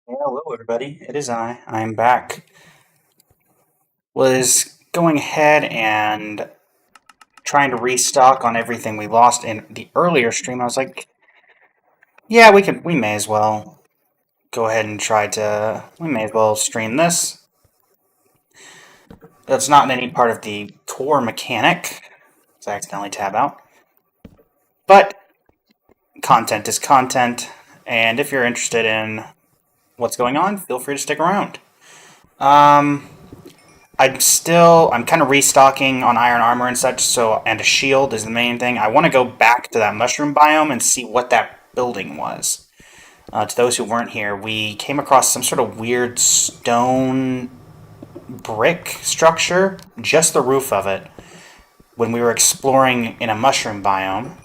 Hello, everybody. It is I. I'm back. Was going ahead and trying to restock on everything we lost in the earlier stream. I was like, yeah, we may as well go ahead and we may as well stream this. That's not in any part of the core mechanic. So I accidentally tab out. But content is content, and if you're interested in what's going on, feel free to stick around. Um, I'm kind of restocking on iron armor and such, and a shield is the main thing. I want to go back to that mushroom biome and see what that building was. To those who weren't here, we came across some sort of weird stone brick structure, just the roof of it, when we were exploring in a mushroom biome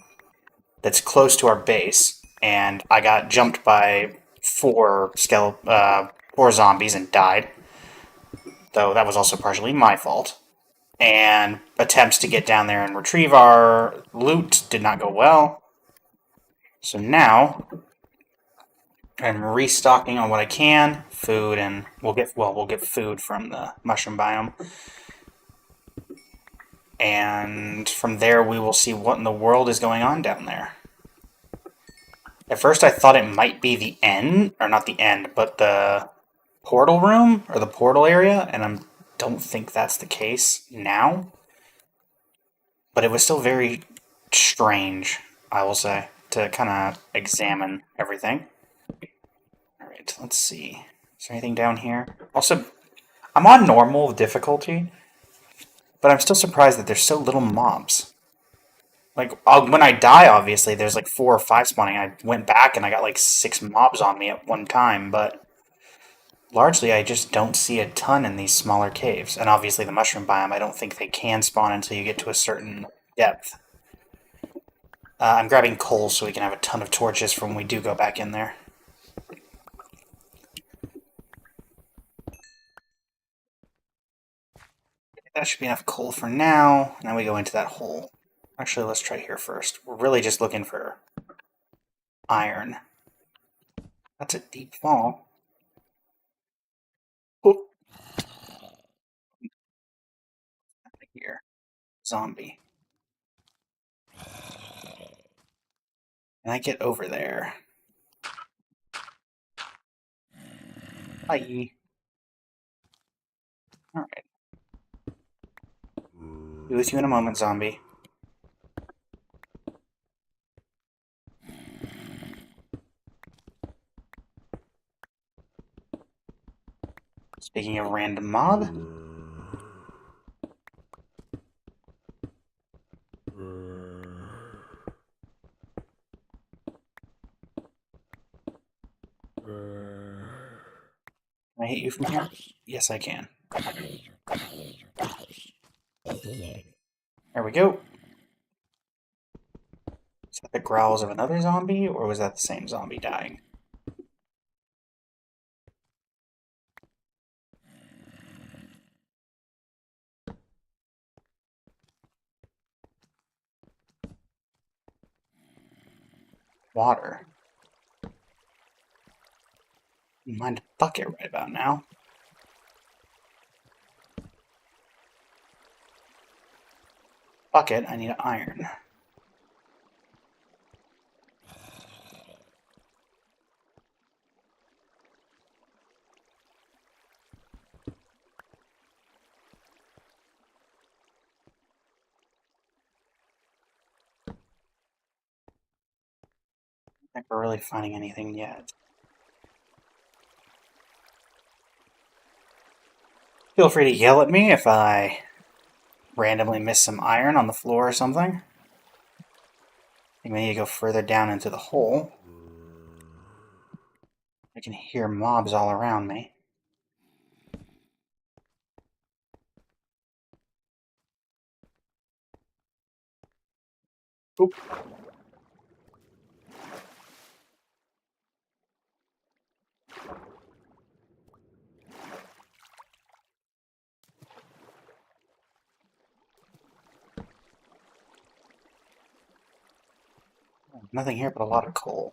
that's close to our base, and I got jumped by four zombies and died. Though that was also partially my fault. And attempts to get down there and retrieve our loot did not go well. So now I'm restocking on what I can, food, and we'll get food from the mushroom biome. And from there we will see what in the world is going on down there. At first I thought it might be the end, or not the end, but the portal room or the portal area, and I don't think that's the case now. But it was still very strange, I will say, to kind of examine everything. Alright, let's see. Is there anything down here? Also, I'm on normal difficulty, but I'm still surprised that there's so little mobs. Like, when I die, obviously, there's like 4 or 5 spawning. I went back and I got like 6 mobs on me at one time, but largely I just don't see a ton in these smaller caves. And obviously the mushroom biome, I don't think they can spawn until you get to a certain depth. I'm grabbing coal so we can have a ton of torches for when we do go back in there. That should be enough coal for now. Now we go into that hole. Actually, let's try here first. We're really just looking for iron. That's a deep fall. Oop. Here. Zombie. Can I get over there? Bye. Alright. Be with you in a moment, zombie. Speaking of random mob. Can I hit you from here? Yes, I can. There we go. Is that the growls of another zombie, or was that the same zombie dying? Water. Mind a bucket right about now. Bucket, I need iron. I don't think we're really finding anything yet. Feel free to yell at me if I randomly miss some iron on the floor or something. I think we need to go further down into the hole. I can hear mobs all around me. Oop. Nothing here but a lot of coal.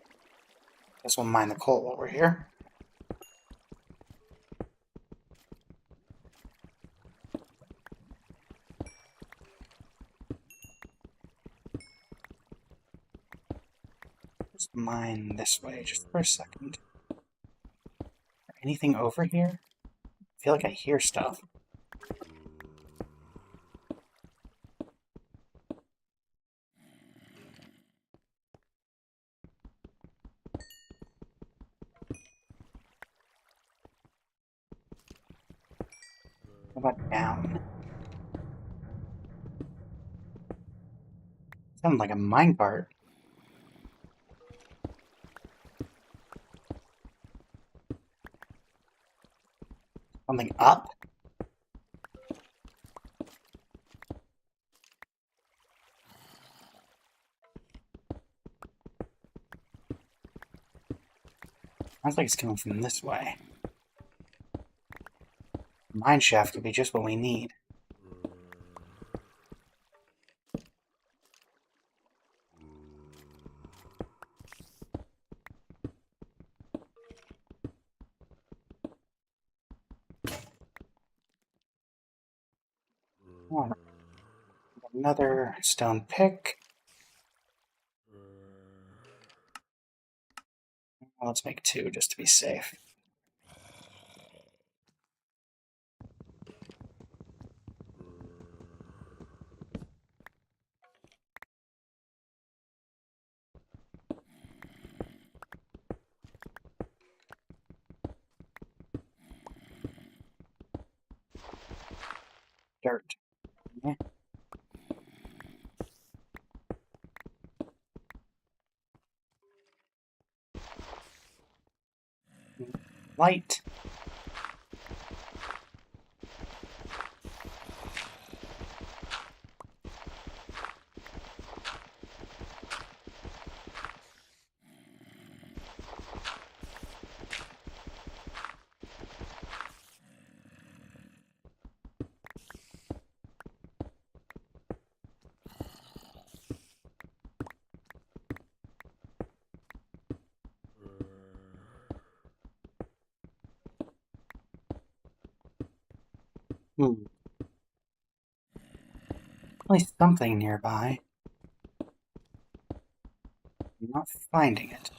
Guess we'll mine the coal while we're here. Just mine this way, just for a second. Anything over here? I feel like I hear stuff. What about down? Sounded like a minecart. Something up? Sounds like it's coming from this way. Mine shaft could be just what we need. Oh, another stone pick. Let's make 2 just to be safe. Dirt. Yeah. Light. Hmm. At least something nearby. I'm not finding it.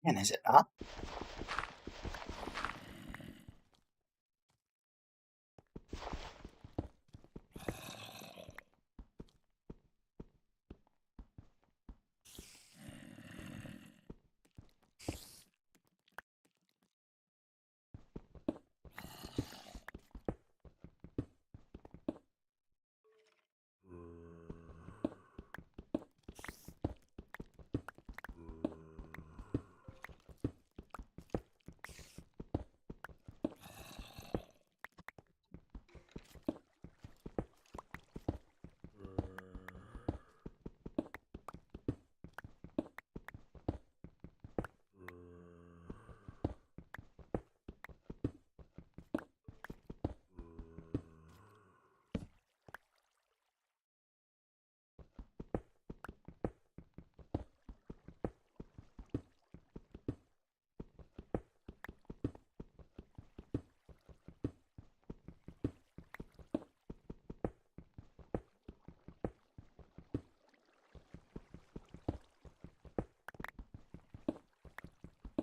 And is it up?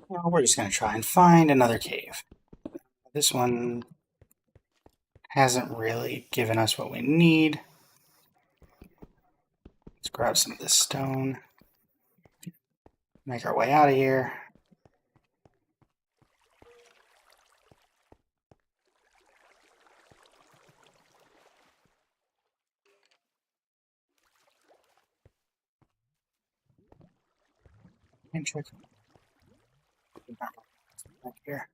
Well, we're just going to try and find another cave. This one hasn't really given us what we need. Let's grab some of this stone. Make our way out of here. And check back here.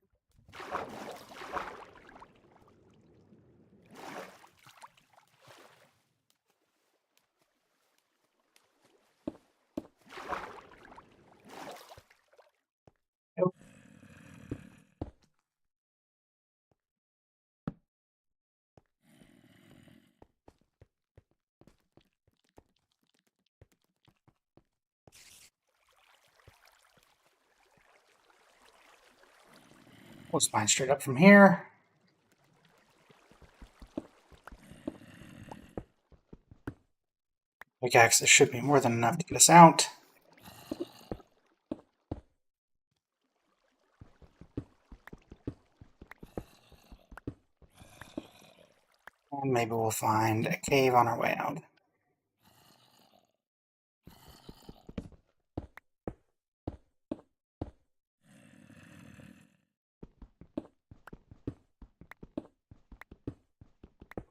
Nope. We'll spine straight up from here. Pickaxe, this should be more than enough to get us out. And maybe we'll find a cave on our way out.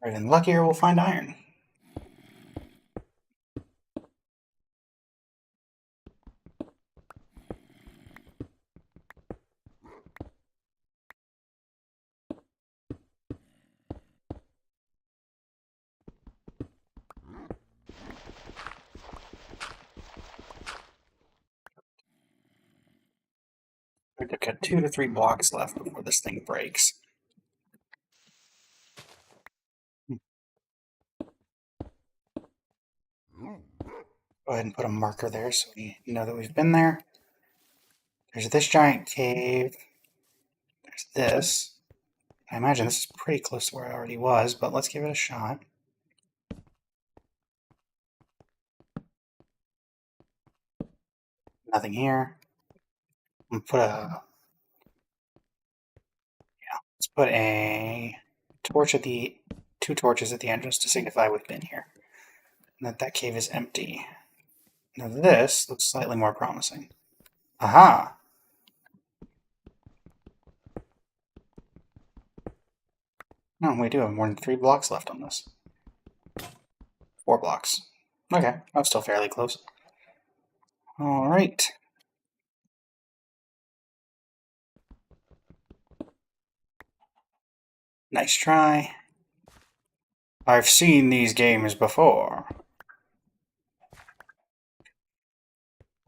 Or even luckier, we'll find iron. We've got 2 to 3 blocks left before this thing breaks. Go ahead and put a marker there so we know that we've been there. There's this giant cave. There's this. I imagine this is pretty close to where I already was, but let's give it a shot. Nothing here. I'm gonna let's put a torch at the 2 torches at the entrance to signify we've been here. And that cave is empty. Now this looks slightly more promising. Aha! No, we do have more than 3 blocks left on this. 4 blocks. Okay, I'm still fairly close. Alright. Nice try. I've seen these games before.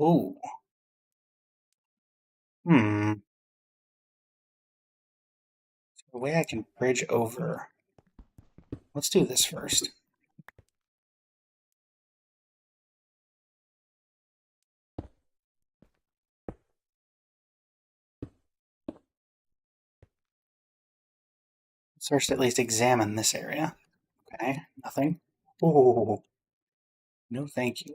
Ooh. Hmm. The way I can bridge over. Let's do this first. Let's first at least examine this area. Okay, nothing. Ooh. No thank you.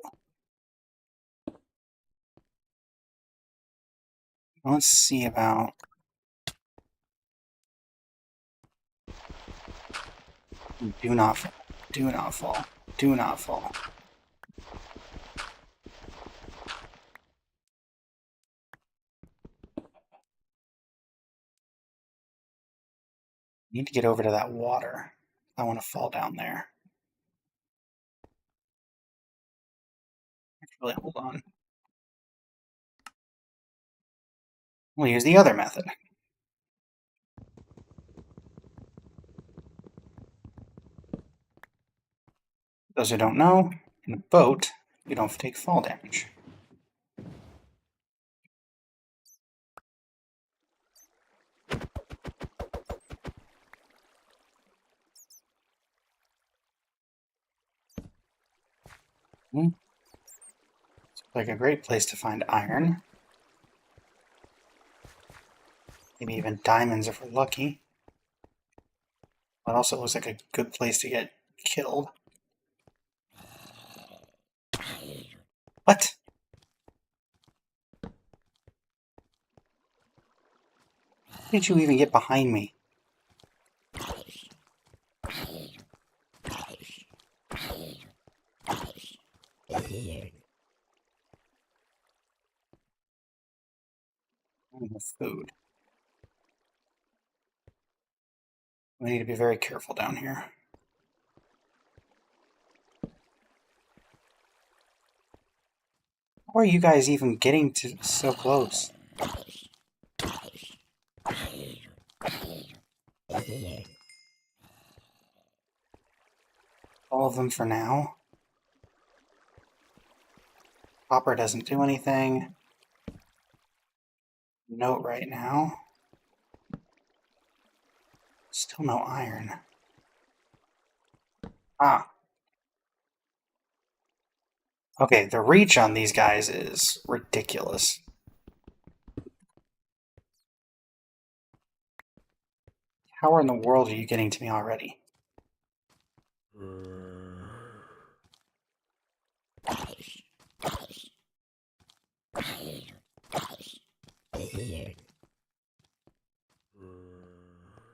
Let's see about... Do not fall. Do not fall. Do not fall. Need to get over to that water. I want to fall down there. Actually, hold on. We'll use the other method. Those who don't know, in a boat, you don't take fall damage. Looks like a great place to find iron. Maybe even diamonds if we're lucky. But also looks like a good place to get killed. What? How did you even get behind me? Food. We need to be very careful down here. How are you guys even getting to so close? All of them for now. Copper doesn't do anything. Note right now. Still no iron. Ah. Okay, the reach on these guys is ridiculous. How in the world are you getting to me already?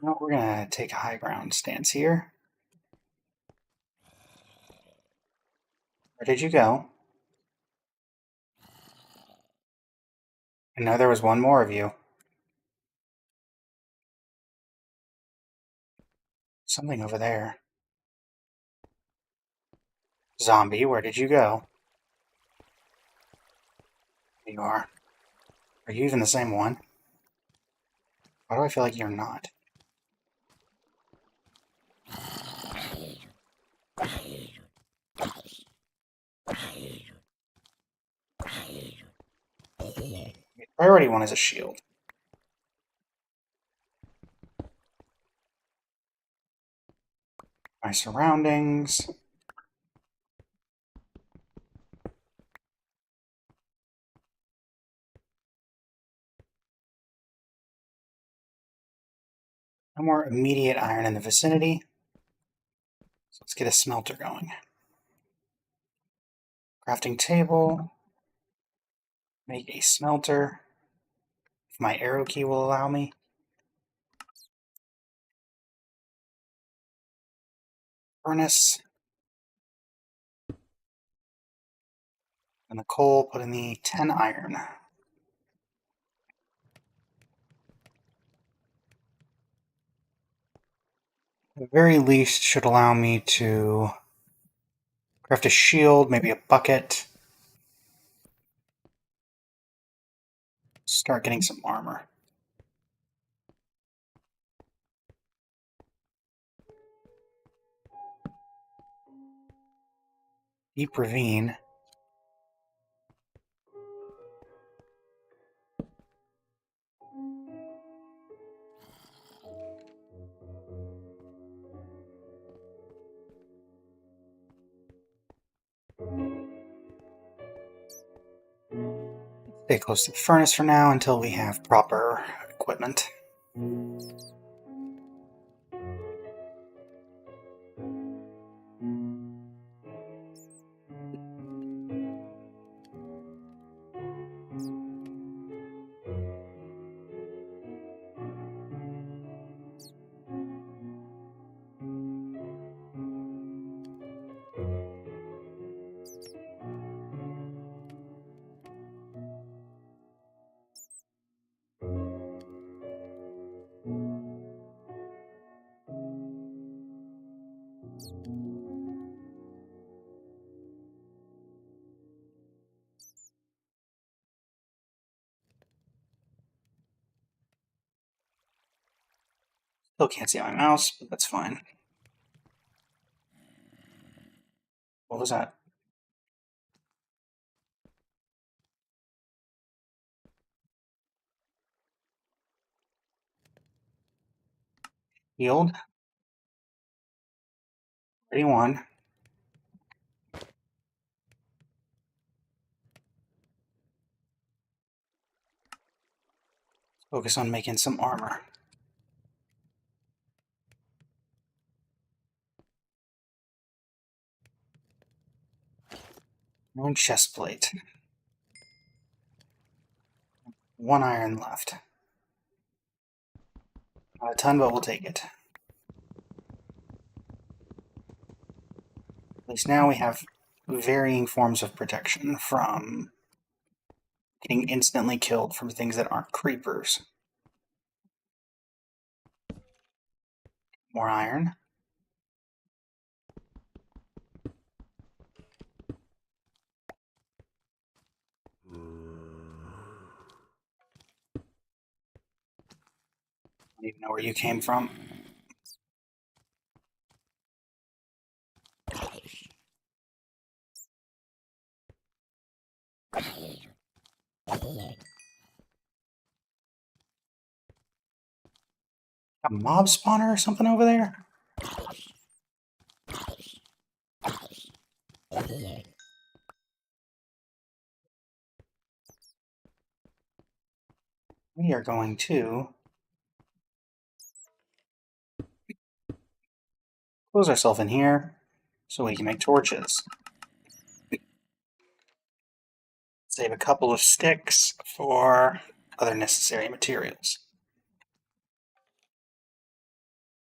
No, we're gonna take a high ground stance here. Where did you go? I know there was one more of you. Something over there. Zombie, where did you go? There you are. Are you even the same one? Why do I feel like you're not? Priority one is a shield. My surroundings. No more immediate iron in the vicinity. So let's get a smelter going. Crafting table. Make a smelter. If my arrow key will allow me. Furnace. And the coal, put in the 10 iron. At the very least, should allow me to craft a shield, maybe a bucket. Start getting some armor. Deep ravine. Stay close to the furnace for now until we have proper equipment. Still can't see my mouse, but that's fine. What was that? Healed. 31. Focus on making some armor. One chest plate. 1 iron left. Not a ton, but we'll take it. At least now we have varying forms of protection from getting instantly killed from things that aren't creepers. More iron. I don't even know where you came from. A mob spawner or something over there? We are going to close ourselves in here so we can make torches. Save a couple of sticks for other necessary materials.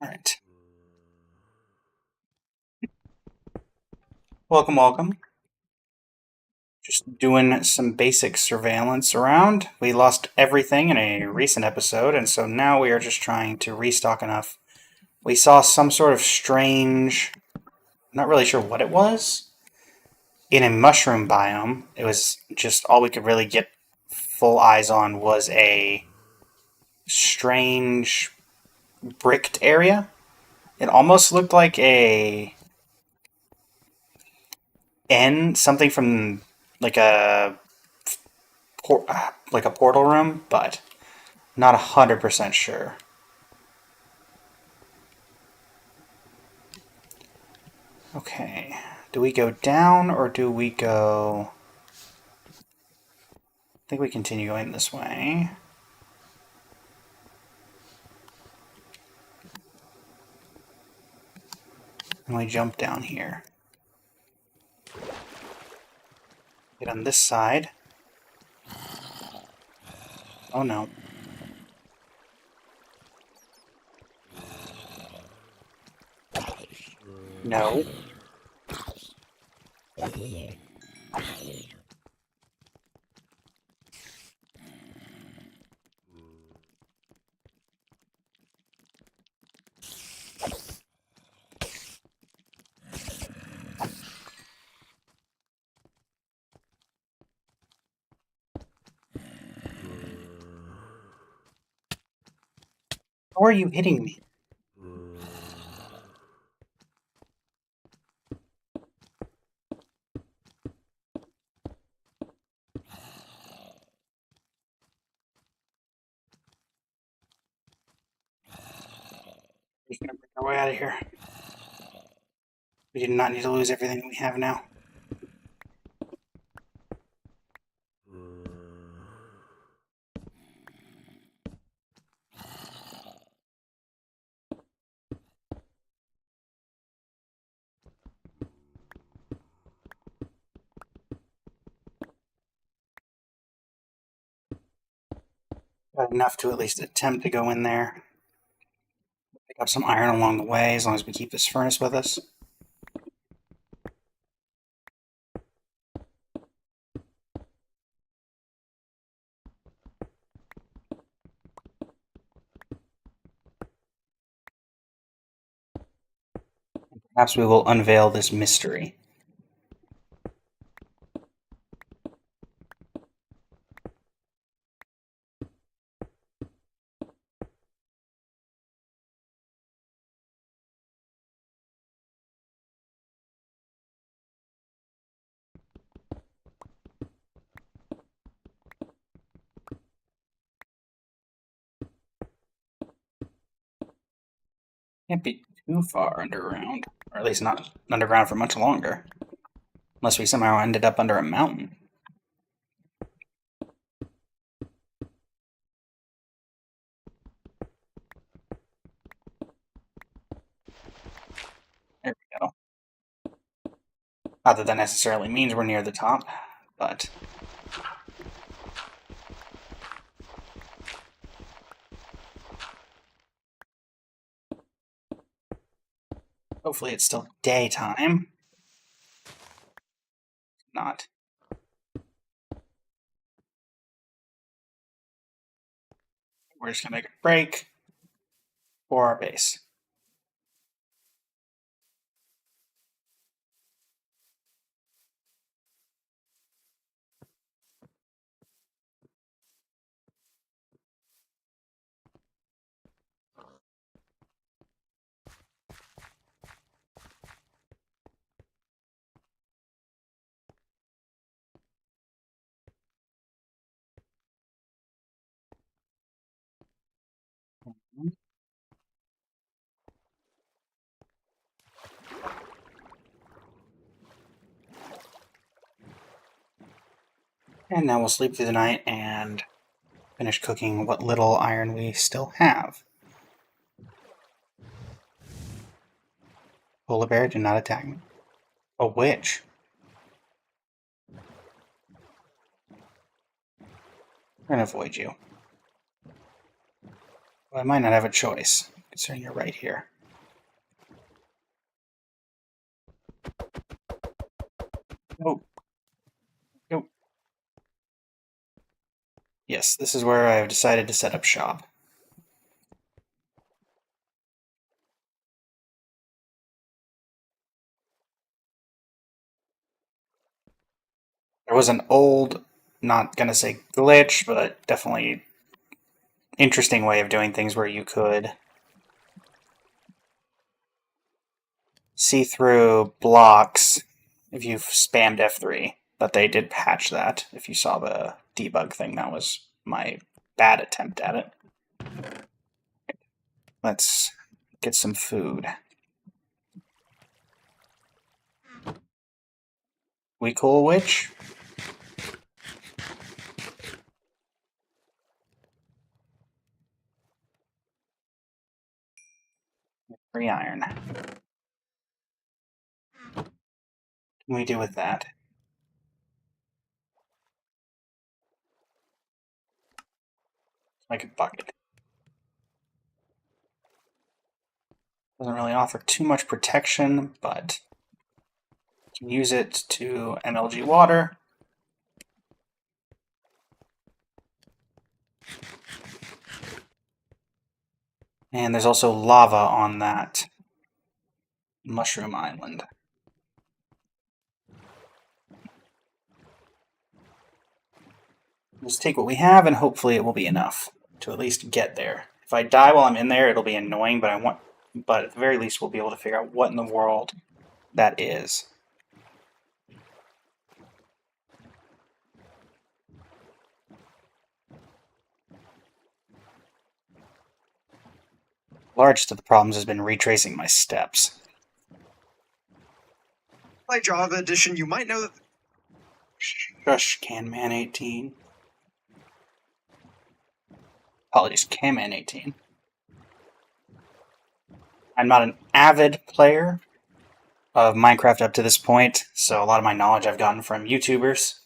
Alright. Welcome, welcome. Just doing some basic surveillance around. We lost everything in a recent episode, and so now we are just trying to restock enough. We saw some sort of strange, not really sure what it was, in a mushroom biome. It was just all we could really get full eyes on was a strange bricked area. It almost looked like a something from like a like a portal room, but not 100% sure. Okay, do we go down or do we go? I think we continue going this way. And we jump down here. Get on this side. Oh no. No. How are you hitting me? We're just gonna break our way out of here. We do not need to lose everything we have now. Got enough to at least attempt to go in there. Pick up some iron along the way as long as we keep this furnace with us. Perhaps we will unveil this mystery. Can't be too far underground, or at least not underground for much longer. Unless we somehow ended up under a mountain. There we go. Not that that necessarily means we're near the top, but hopefully it's still daytime. Not. We're just gonna make a break for our base. And now we'll sleep through the night and finish cooking what little iron we still have. Polar bear, do not attack me. A witch. We're gonna avoid you. Well, I might not have a choice. So you're right here. Oh. Nope. Yes, this is where I've decided to set up shop. There was an old, not gonna say glitch, but definitely interesting way of doing things where you could see through blocks if you've spammed F3. But they did patch that. If you saw the debug thing, that was my bad attempt at it. Let's get some food. We cool, witch? 3 iron. What can we do with that? Like a bucket. Doesn't really offer too much protection, but you can use it to MLG water. And there's also lava on that mushroom island. Let's take what we have, and hopefully it will be enough to at least get there. If I die while I'm in there, it'll be annoying, but at the very least we'll be able to figure out what in the world that is. Largest of the problems has been retracing my steps. By Java Edition, you might know that. Shush, Canman18. Apologies, Canman18. I'm not an avid player of Minecraft up to this point, so a lot of my knowledge I've gotten from YouTubers.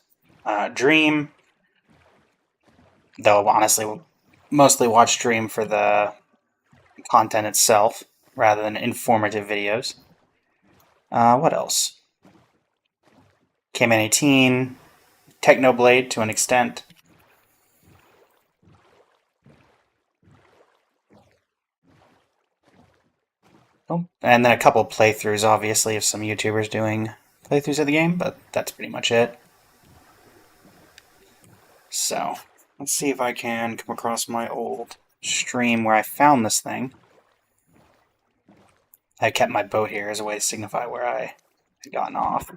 Dream, though honestly, mostly watch Dream for the content itself rather than informative videos. What else? K-Man18, Technoblade to an extent. Oh, and then a couple playthroughs, obviously, of some YouTubers doing playthroughs of the game, but that's pretty much it. So, let's see if I can come across my old stream where I found this thing. I kept my boat here as a way to signify where I had gotten off.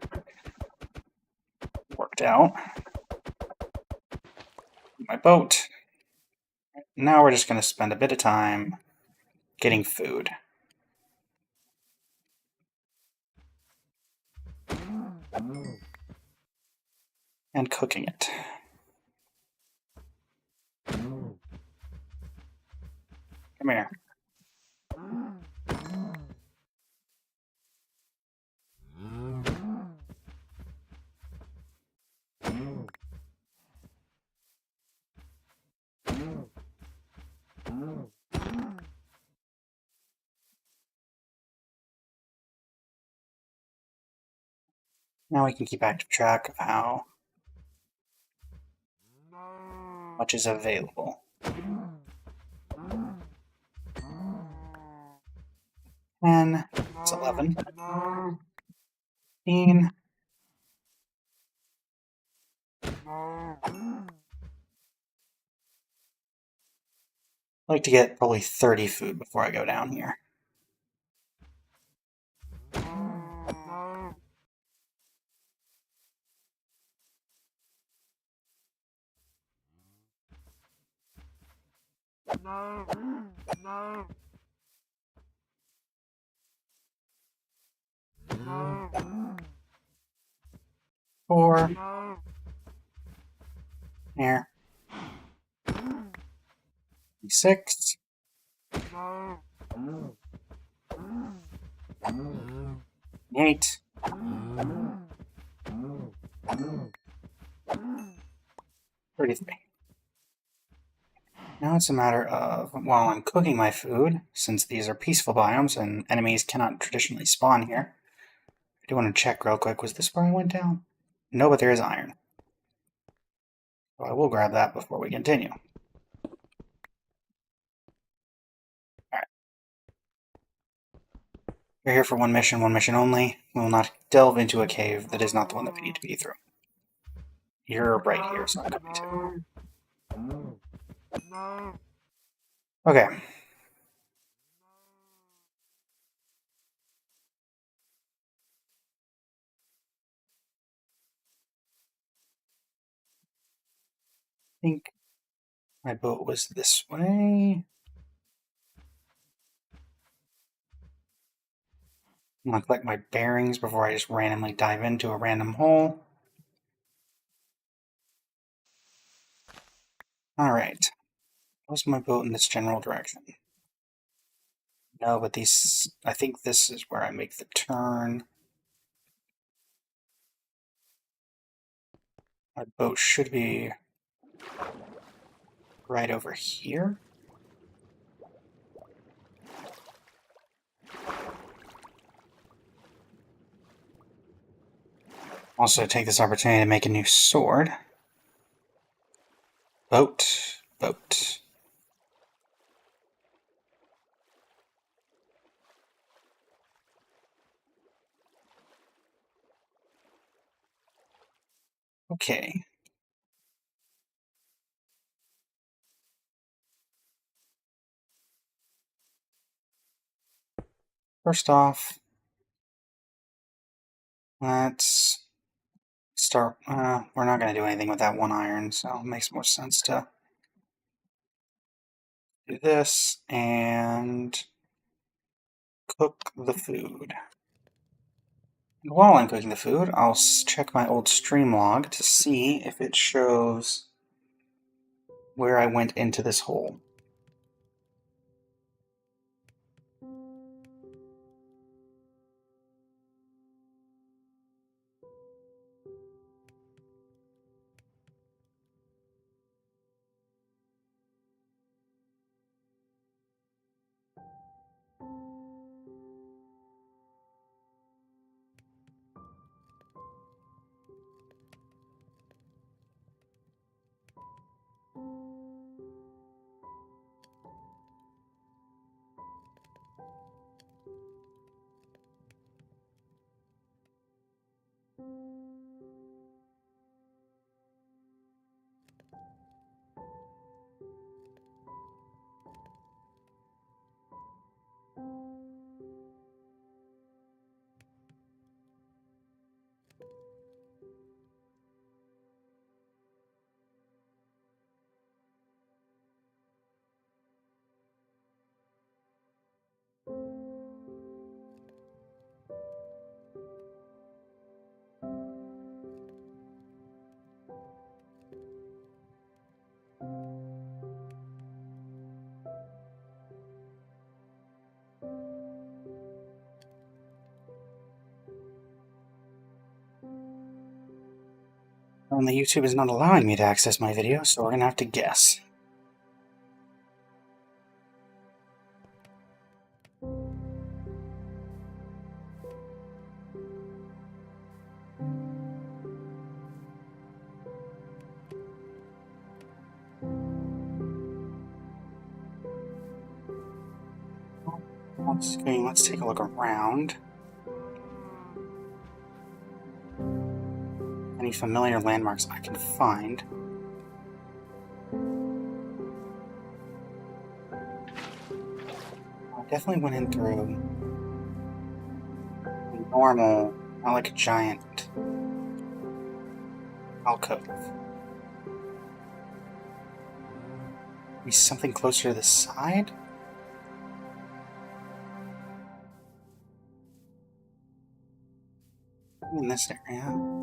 Worked out. My boat. Now we're just going to spend a bit of time getting food. And cooking it. Come here. Now we can keep active track of how much is available. 10, it's 11, 15. I'd like to get probably 30 food before I go down here. Four. Here. 6. 8. 33. Now Now it's a matter of, while I'm cooking my food, since these are peaceful biomes and enemies cannot traditionally spawn here, I do want to check real quick. Was this where I went down? No, but there is iron. So I will grab that before we continue. Alright. We're here for one mission only. We will not delve into a cave that is not the one that we need to be through. You're right here, so I'm going to. Okay. I think my boat was this way. I'm going to collect my bearings before I just randomly dive into a random hole. Alright. Was my boat in this general direction? No, but these... I think this is where I make the turn. My boat should be right over here. Also take this opportunity to make a new sword. Boat. Boat. Okay. First off, let's start. We're not going to do anything with that one iron, so it makes more sense to do this and cook the food. And while I'm cooking the food, I'll check my old stream log to see if it shows where I went into this hole. And the YouTube is not allowing me to access my video, so we're going to have to guess. Let's take a look around. Any familiar landmarks I can find. I definitely went in through a normal, not like a giant alcove. Maybe something closer to the side? In this area.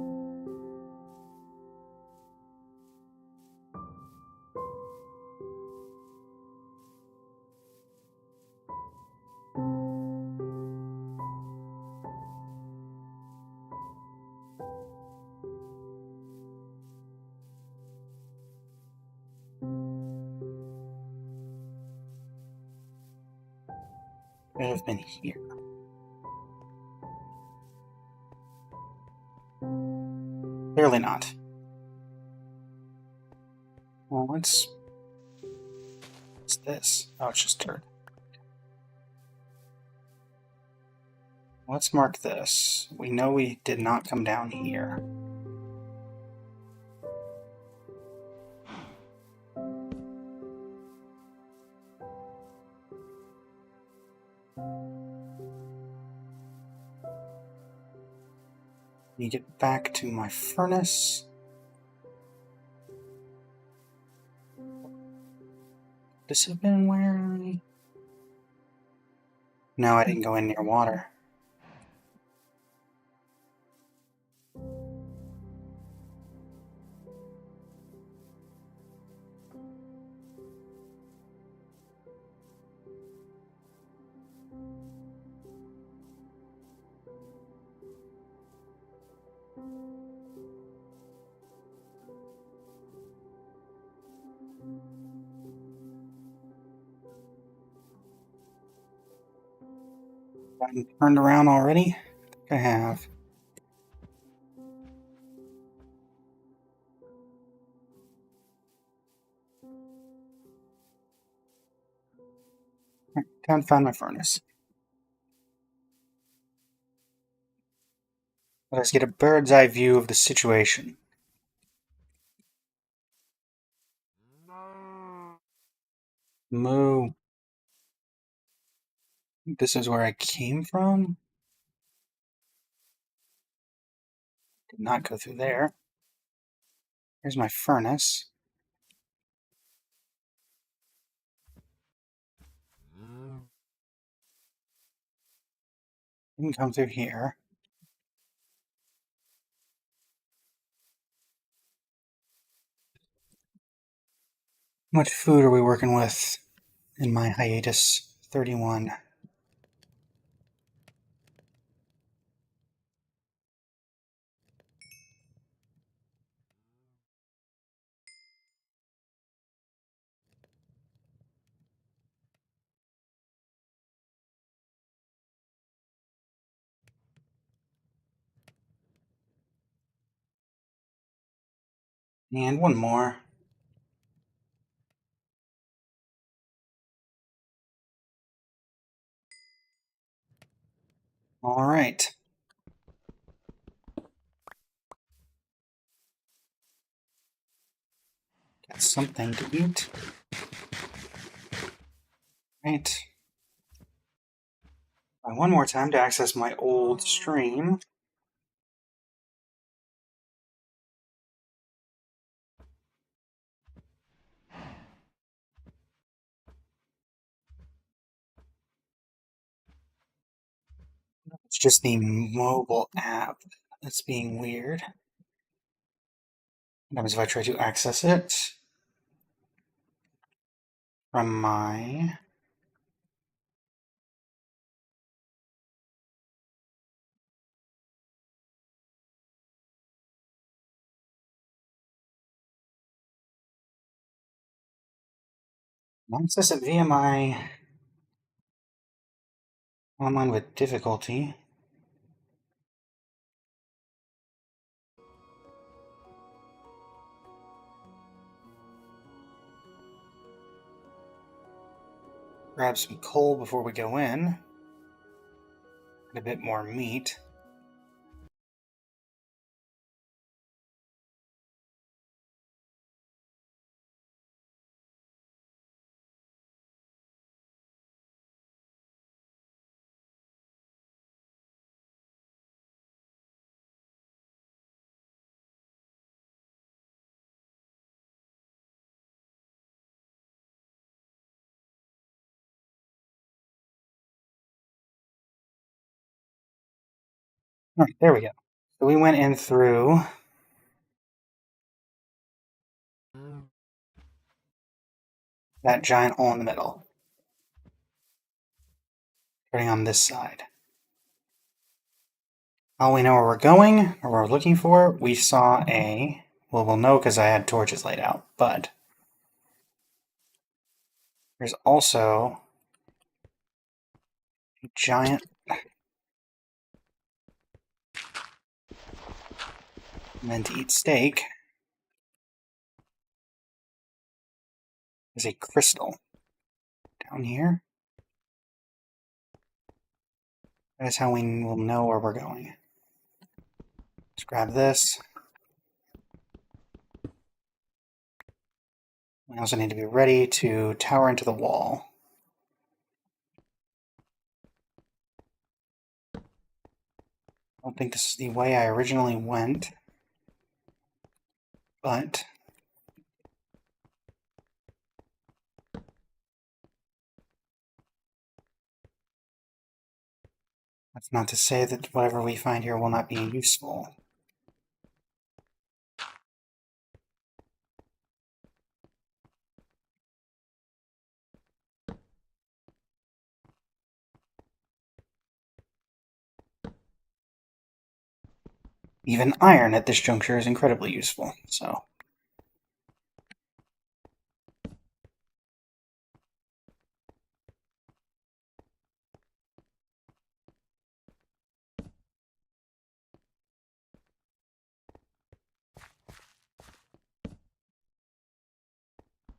have been here. Clearly not. Well, what's this? Oh, it's just dirt. Let's mark this. We know we did not come down here. Let me get back to my furnace. This have been where No, I didn't go in near water. Gotten turned around already? I think I have. Time to find my furnace. Let us get a bird's eye view of the situation. Moo. This is where I came from? Did not go through there. Here's my furnace. Didn't come through here. How much food are we working with in my hiatus? 31. And one more. All right. Got something to eat. Right. One more time to access my old stream. It's just the mobile app that's being weird. What happens if I try to access it from my... access it via my online with difficulty. Grab some coal before we go in. And a bit more meat. All right, there we go. So we went in through that giant hole in the middle. Starting on this side. All we know where we're going, or where we're looking for, we saw a... Well, we'll know because I had torches laid out, but... There's also giant meant to eat steak is a crystal down here. That is how we will know where we're going. Let's grab this. We also need to be ready to tower into the wall. I don't think this is the way I originally went, but that's not to say that whatever we find here will not be useful. Even iron at this juncture is incredibly useful, so.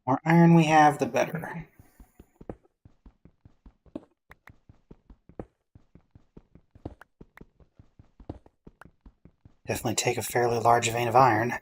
More iron we have, the better. Definitely take a fairly large vein of iron.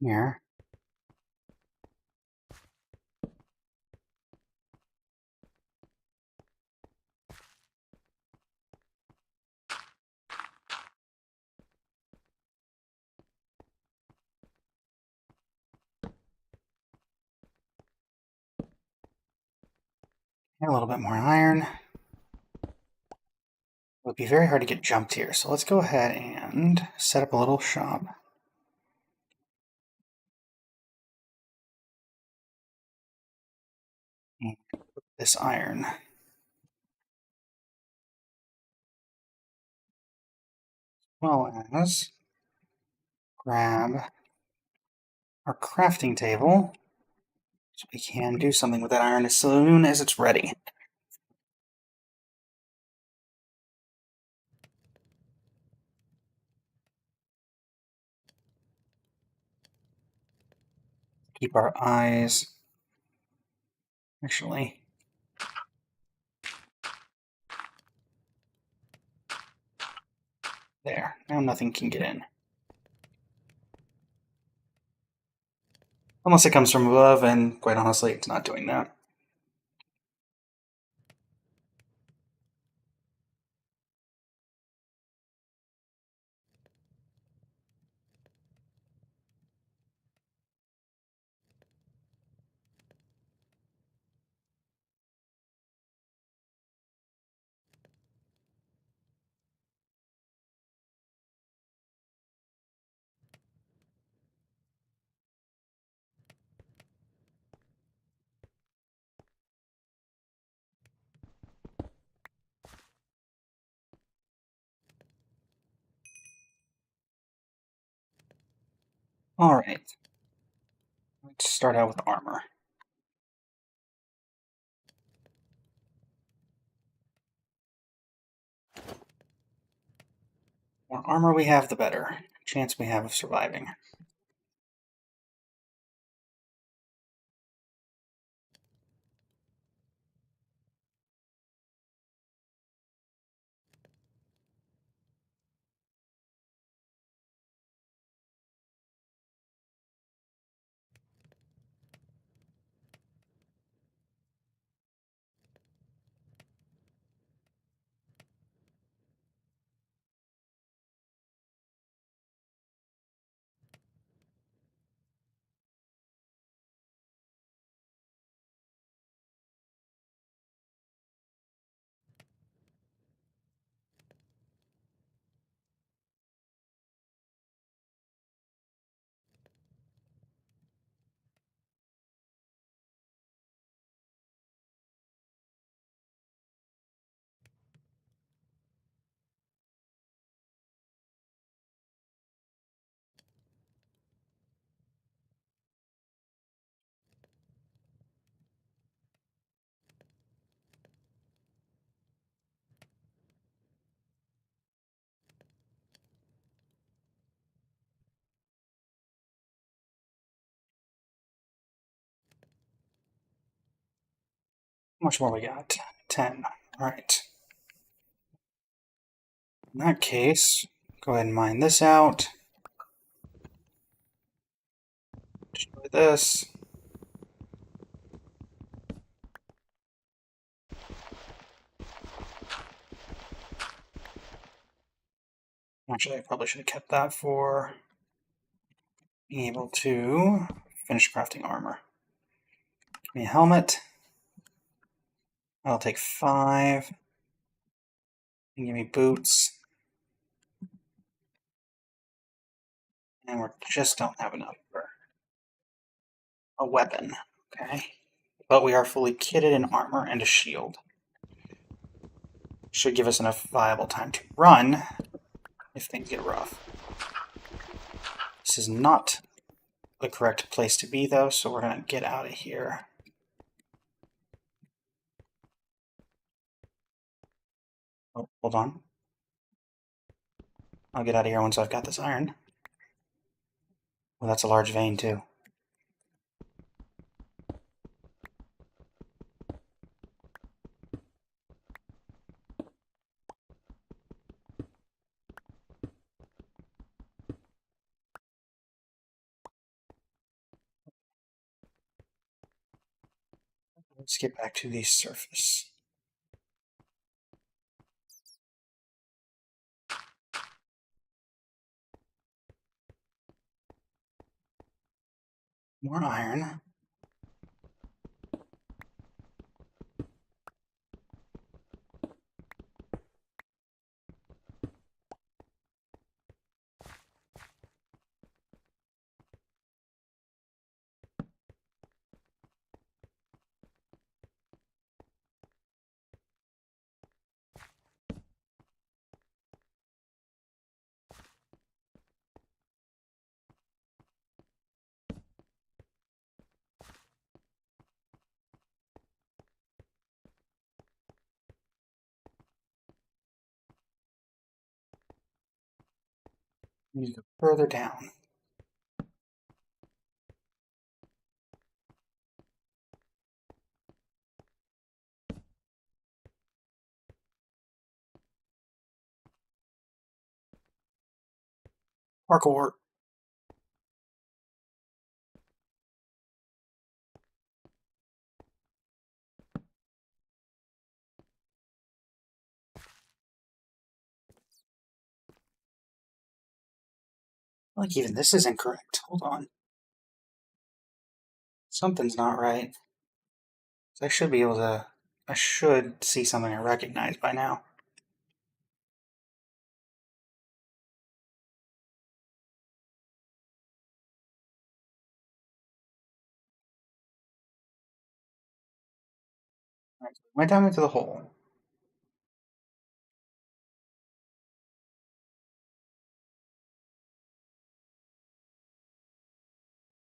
Here. A little bit more iron. It would be very hard to get jumped here, so let's go ahead and set up a little shop. And put this iron. As well as grab our crafting table so we can do something with that iron as soon as it's ready. Keep our eyes. Actually, there. Now nothing can get in. Unless it comes from above, and quite honestly, it's not doing that. Alright. Let's start out with armor. The more armor we have, the better chance we have of surviving. much more we got? 10. Alright. In that case, go ahead and mine this out. Destroy this. Actually, I probably should have kept that for being able to finish crafting armor. Give me a helmet. I'll take 5. And give me boots. And we just don't have enough for a weapon. Okay. But we are fully kitted in armor and a shield. Should give us enough viable time to run if things get rough. This is not the correct place to be, though, so we're going to get out of here. Oh, hold on. I'll get out of here once I've got this iron. Well, that's a large vein, too. Let's get back to the surface. More iron. We need to go further down. Parkour. Like, even this is incorrect. Hold on. Something's not right. I should be able to... I should see something I recognize by now. Right, so went down into the hole.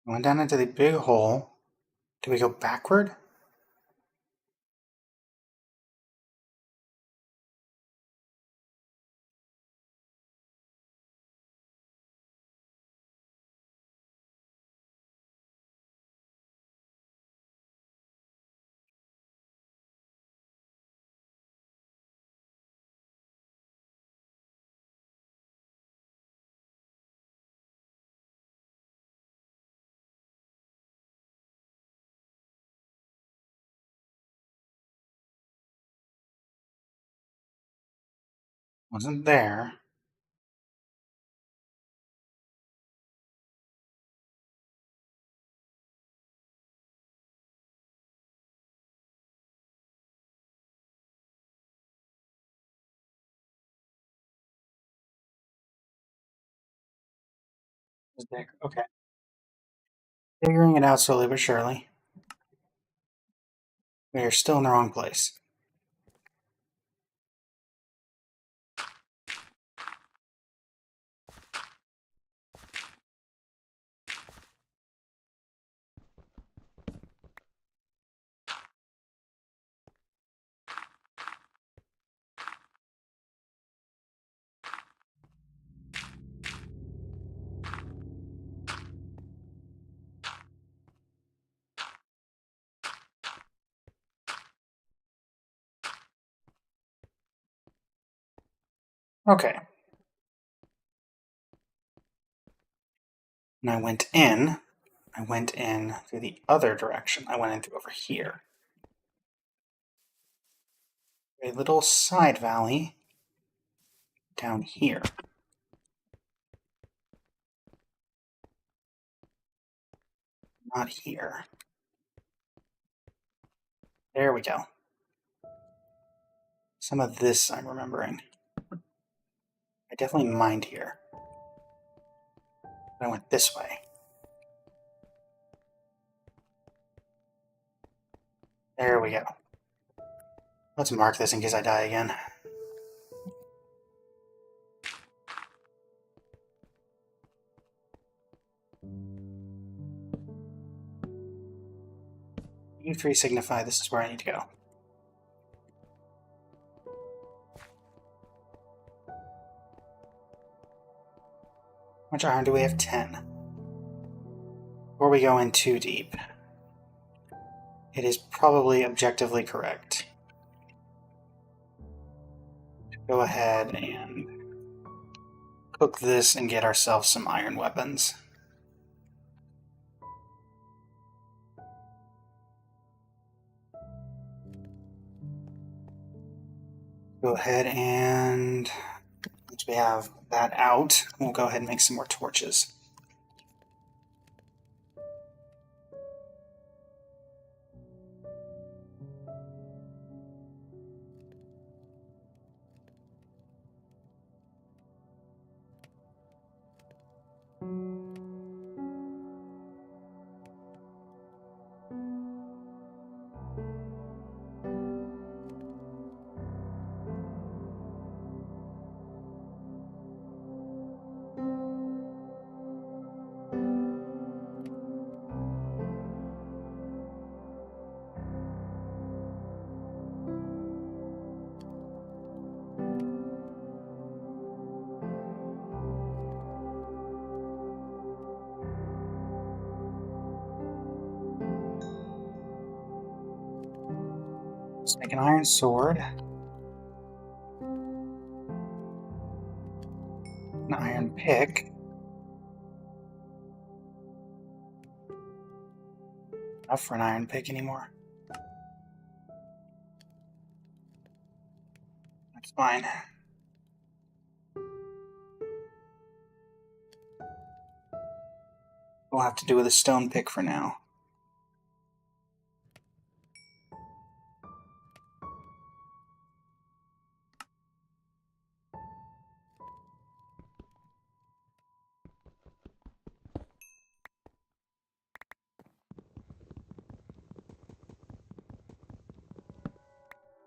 Went down into the big hole. Do we go backward? Wasn't there. Was there. Okay. Figuring it out slowly but surely. We are still in the wrong place. Okay. And I went in through the other direction. I went in through over here. A little side valley down here. Not here. There we go. Some of this I'm remembering. I definitely mined here. I went this way. There we go. Let's mark this in case I die again. U3 signify this is where I need to go. How much iron do we have? 10. Before we go in too deep, it is probably objectively correct to go ahead and cook this and get ourselves some iron weapons. Go ahead and once we have that out, we'll go ahead and make some more torches. Let's make an iron sword. An iron pick. Not for an iron pick anymore. That's fine. We'll have to do with a stone pick for now.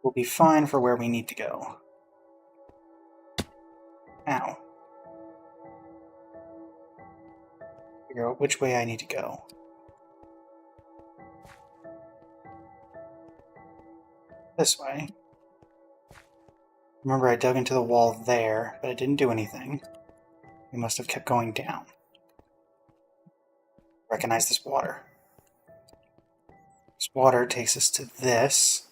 We'll be fine for where we need to go. Ow. Figure out which way I need to go. This way. Remember, I dug into the wall there, but it didn't do anything. We must have kept going down. Recognize this water. This water takes us to this.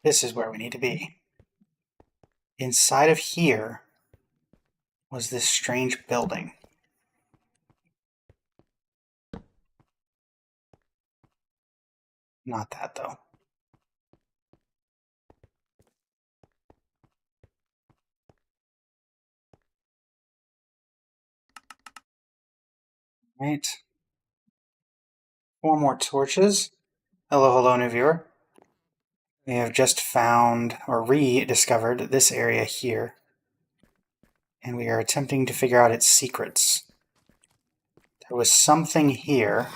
This is where we need to be. Inside of here was this strange building. Not that, though. Right. 4 more torches. Hello, hello, new viewer. We have just found, or rediscovered, this area here. And we are attempting to figure out its secrets. There was something here.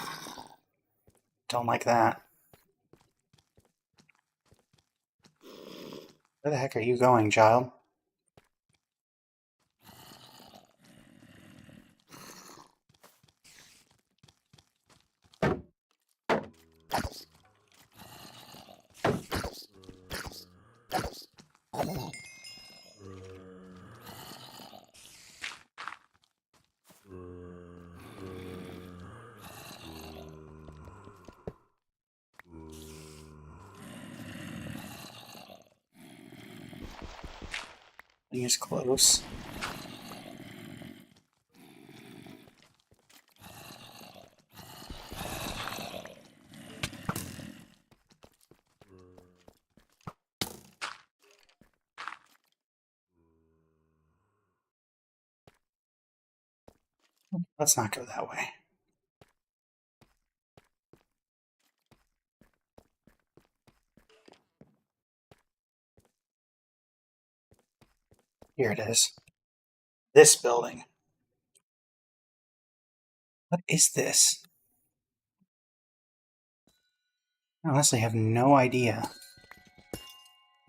Don't like that. Where the heck are you going, child? Thing is close. Let's not go that way. Here it is. This building. What is this? I honestly have no idea.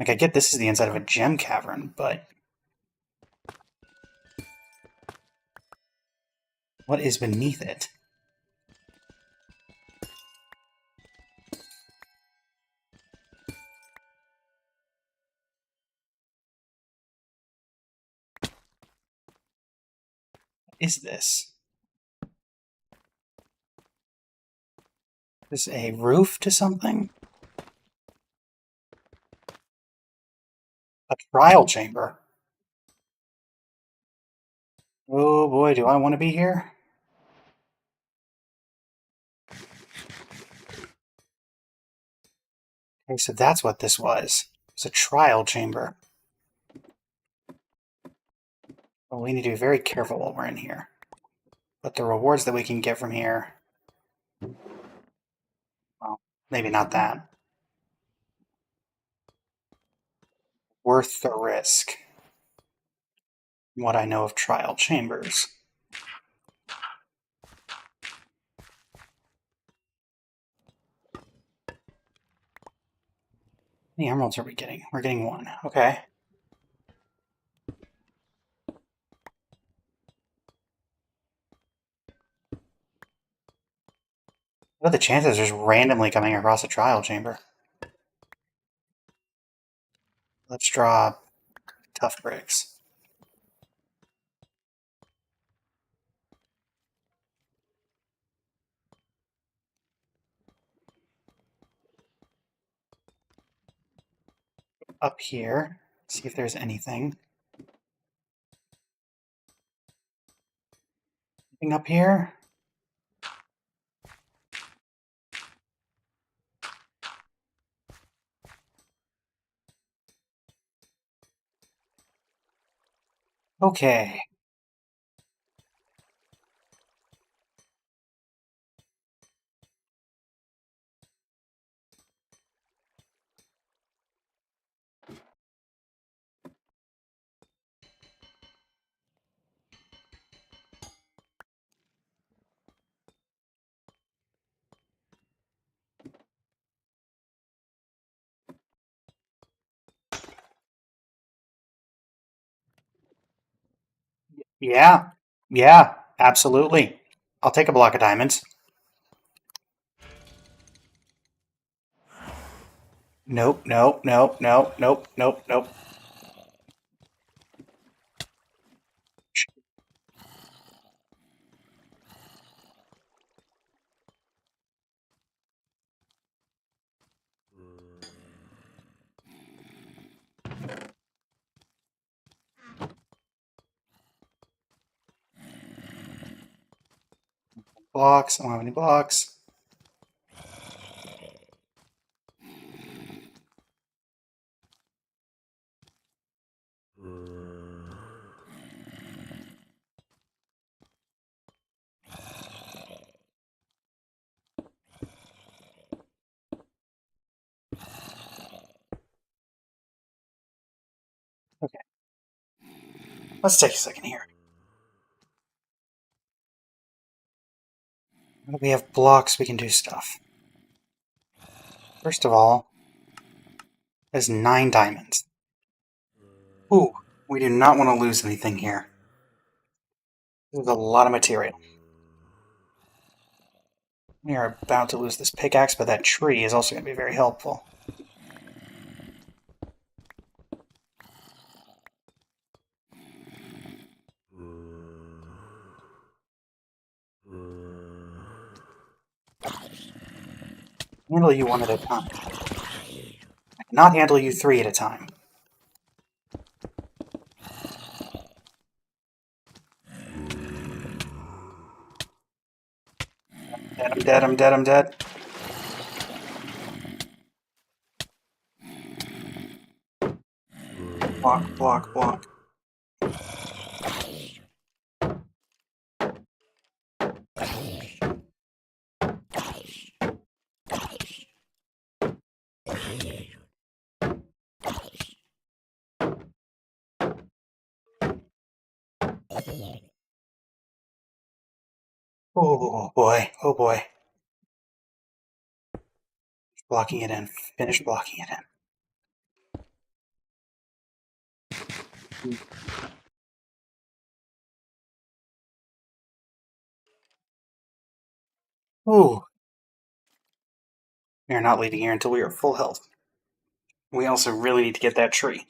Like, I get this is the inside of a gem cavern, but what is beneath it? What is this? Is this a roof to something? A trial chamber. Oh boy, do I want to be here? Okay, so that's what this was. It's a trial chamber. Well, we need to be very careful while we're in here. But the rewards that we can get from here... Well, maybe not that. Worth the risk. What I know of trial chambers. How many emeralds are we getting? We're getting one. Okay. What are the chances of just randomly coming across a trial chamber? Let's draw tough bricks. Up here, see if there's anything. Anything up here? Okay. Yeah. Yeah, absolutely. I'll take a block of diamonds. Nope, nope, nope, nope, nope, nope, nope. Blocks. I don't have any blocks. Okay. Let's take a second here. Now that we have blocks, we can do stuff. First of all, there's 9 diamonds. Ooh, we do not want to lose anything here. There's a lot of material. We are about to lose this pickaxe, but that tree is also going to be very helpful. Handle you one at a time. I cannot handle you 3 at a time. I'm dead, I'm dead, I'm dead. Block, block, block. Oh boy, oh boy. Blocking it in. Finish blocking it in. Oh, we are not leaving here until we are full health. We also really need to get that tree.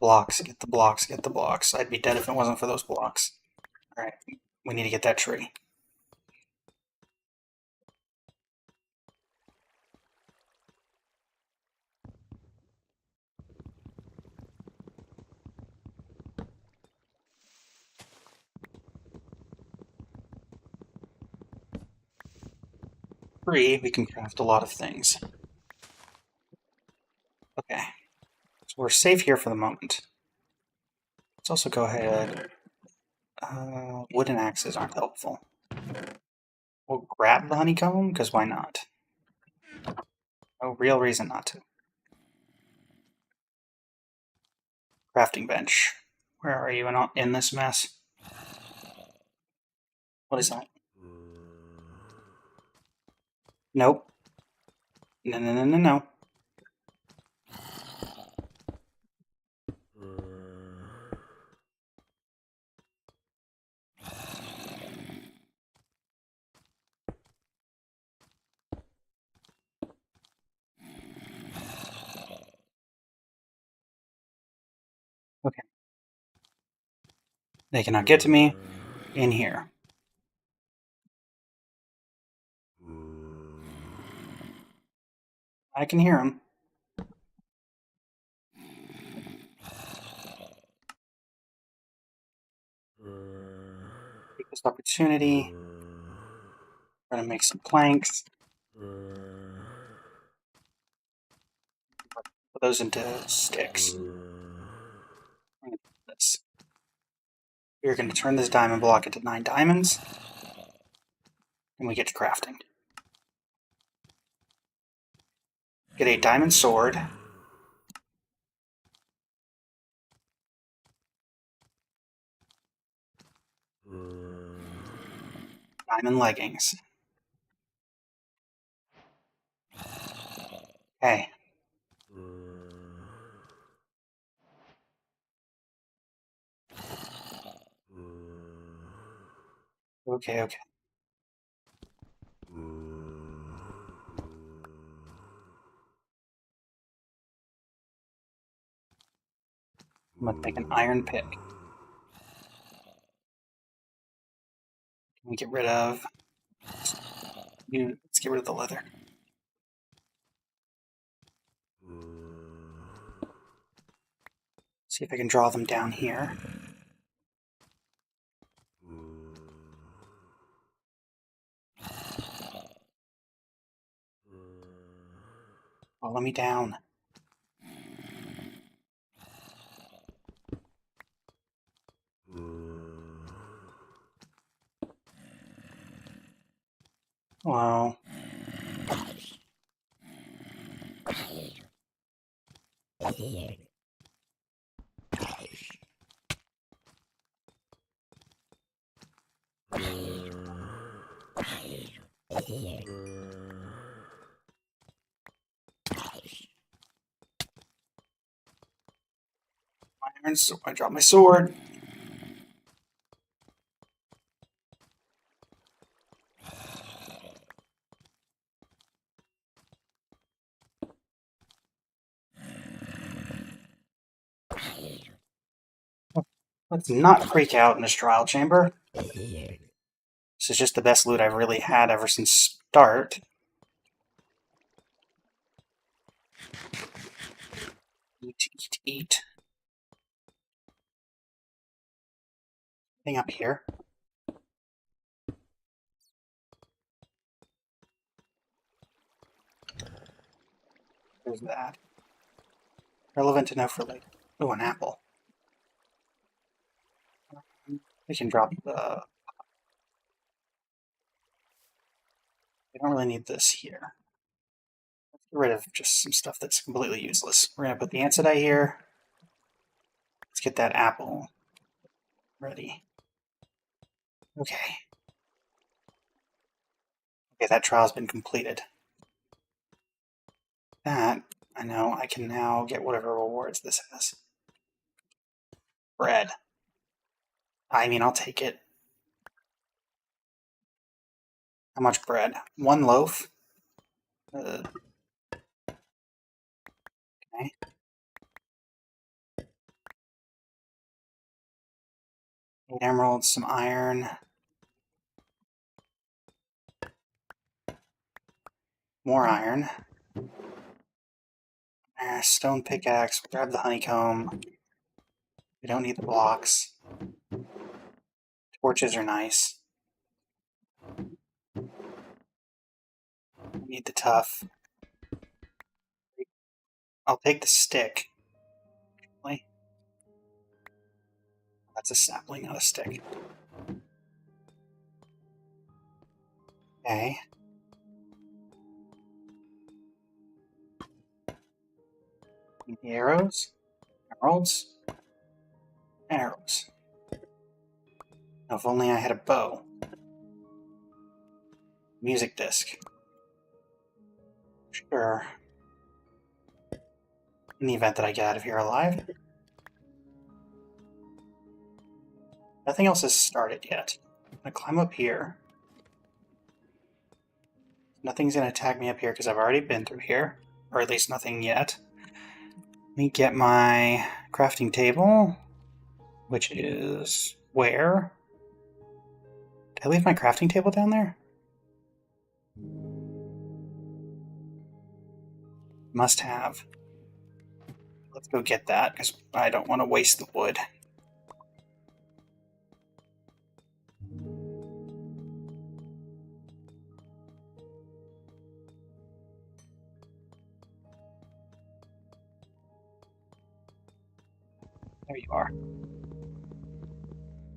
Blocks, get the blocks, get the blocks. I'd be dead if it wasn't for those blocks. Alright, we need to get that tree. Tree, we can craft a lot of things. Okay, so we're safe here for the moment. Let's also go ahead. Wooden axes aren't helpful. We'll grab the honeycomb, because why not? No real reason not to. Crafting bench. Where are you in this mess? What is that? Nope. No, no, no, no, no. Okay. They cannot get to me in here. I can hear them. Take this opportunity. We're gonna make some planks. Put those into sticks. This. We're going to turn this diamond block into 9 diamonds, and we get to crafting. Get a diamond sword. Diamond leggings. Okay. Okay, okay. I'm going to make an iron pick. Can we get rid of... Let's get rid of the leather. See if I can draw them down here. Follow me down. Wow. Iron, so I drop my sword. Let's not freak out in this trial chamber. This is just the best loot I've really had ever since start. Eat, eat, eat. Anything up here? There's that. Relevant to know for later. Oh, an apple. We can drop the... We don't really need this here. Let's get rid of just some stuff that's completely useless. We're going to put the Ansidite here. Let's get that apple ready. Okay. Okay, that trial's been completed. That, I know, I can now get whatever rewards this has. Bread. I mean, I'll take it. How much bread? 1 loaf? Okay. 8 emeralds, some iron. More iron. Stone pickaxe. Grab the honeycomb. We don't need the blocks. Torches are nice. We need the tough. I'll take the stick. That's a sapling, not a stick. Okay. Need the arrows. Emeralds. Arrows. Now, if only I had a bow. Music disc. Sure. In the event that I get out of here alive. Nothing else has started yet. I'm gonna climb up here. Nothing's gonna attack me up here because I've already been through here. Or at least nothing yet. Let me get my crafting table, which is where? Did I leave my crafting table down there? Must have. Let's go get that, because I don't want to waste the wood. There you are.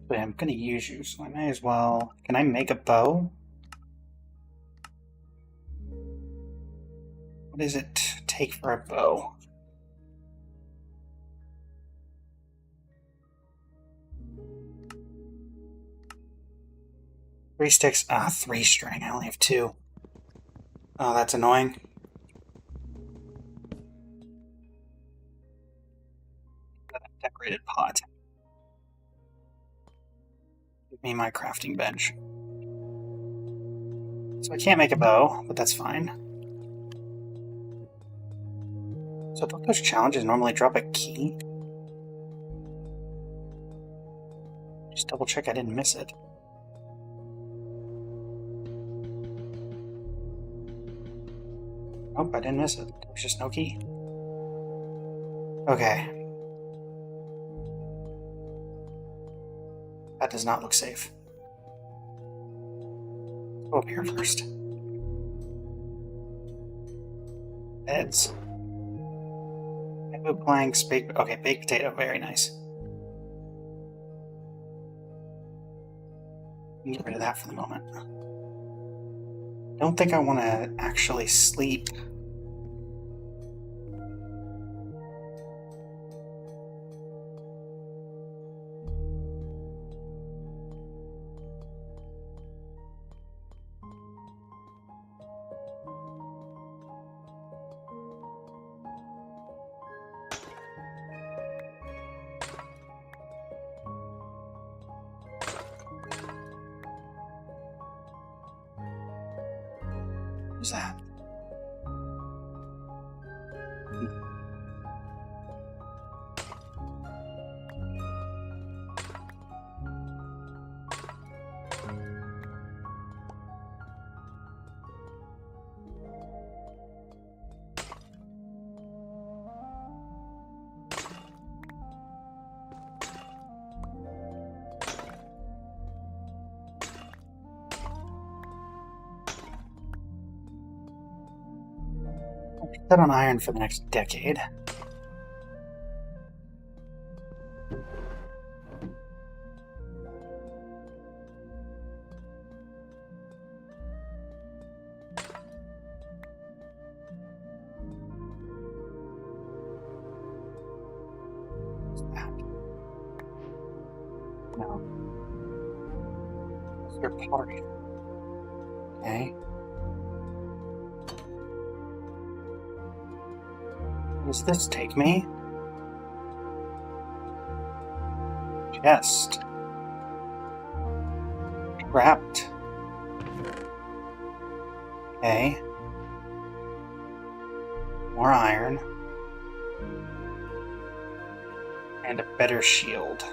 But I'm going to use you, so I may as well... Can I make a bow? What does it take for a bow? Three sticks. 3 string. I only have 2. Oh, that's annoying. Decorated pot. Give me my crafting bench. So I can't make a bow, but that's fine. So don't those challenges normally drop a key? Just double check I didn't miss it. Nope, I didn't miss it. There's just no key. Okay. That does not look safe. Let's go up here first. Beds. Bamboo planks, baked... Okay, baked potato, very nice. Get rid of that for the moment. Don't think I want to actually sleep. Who's that? Set on iron for the next decade. No. Your pottery. Okay. Where does this take me? Chest. Trapped. Okay. More iron. And a better shield.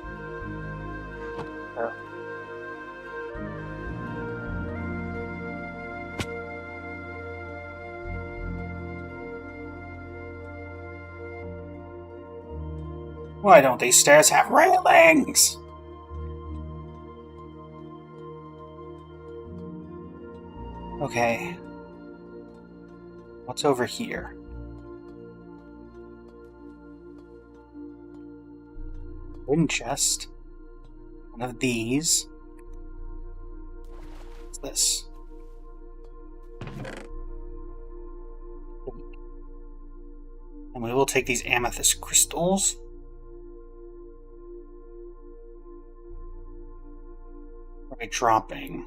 Why don't these stairs have railings? Okay. What's over here? Wooden chest. One of these. What's this? And we will take these amethyst crystals. By dropping.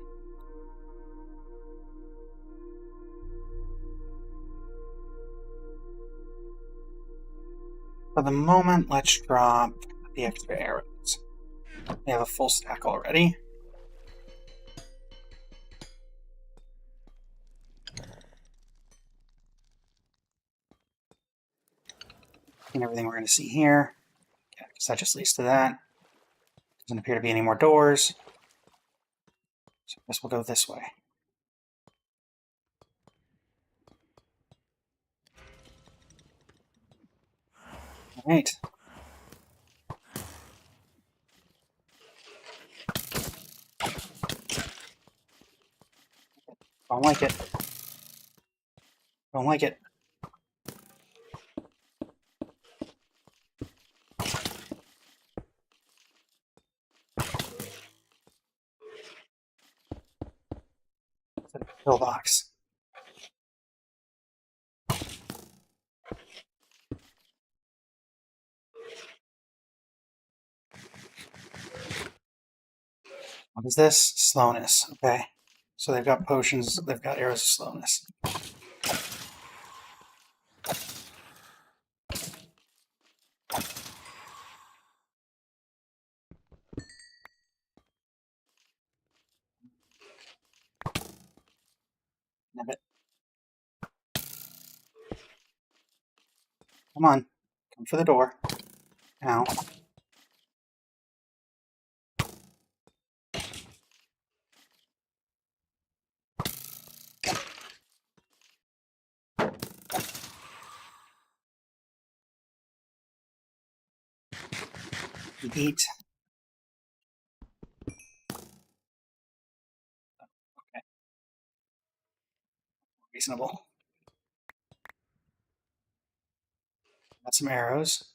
For the moment, let's drop the extra arrows. We have a full stack already. And everything we're going to see here. Yeah, because that just leads to that. Doesn't appear to be any more doors. So I guess we'll go this way. Alright. Don't like it. Don't like it. It's a pillbox. What is this? Slowness. Okay. So they've got potions, they've got arrows of slowness. Nib it. Come on. Come for the door. Now. Eat. Okay. Reasonable. Got some arrows.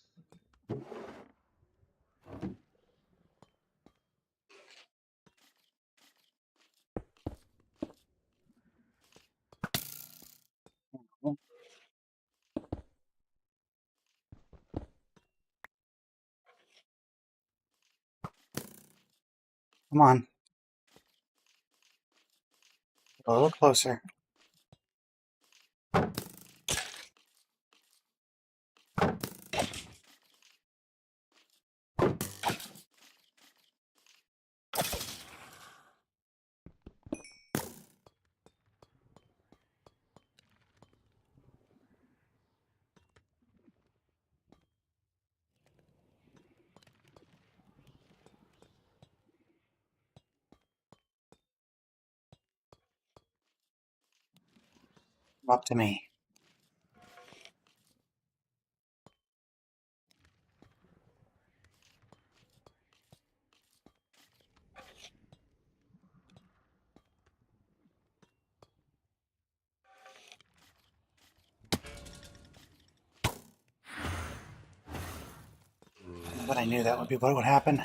Come on. A little closer. Come up to me. But I knew that would be what would happen.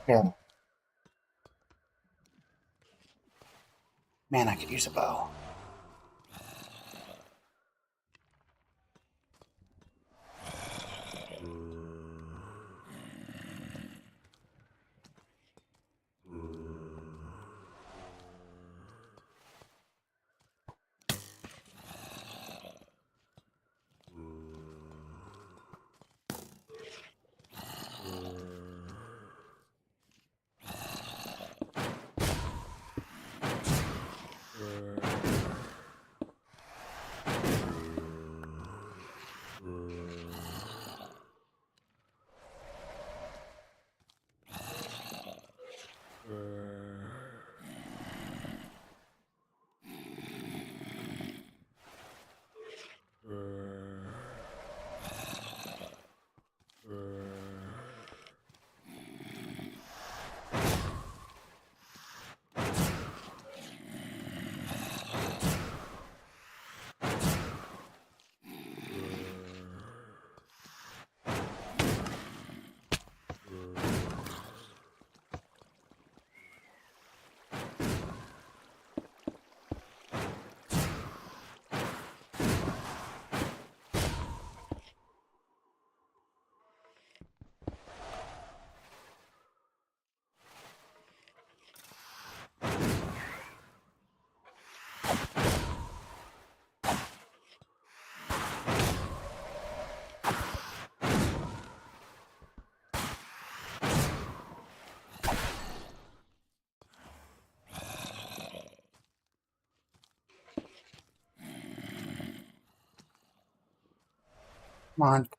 Here. Man, I could use a bow.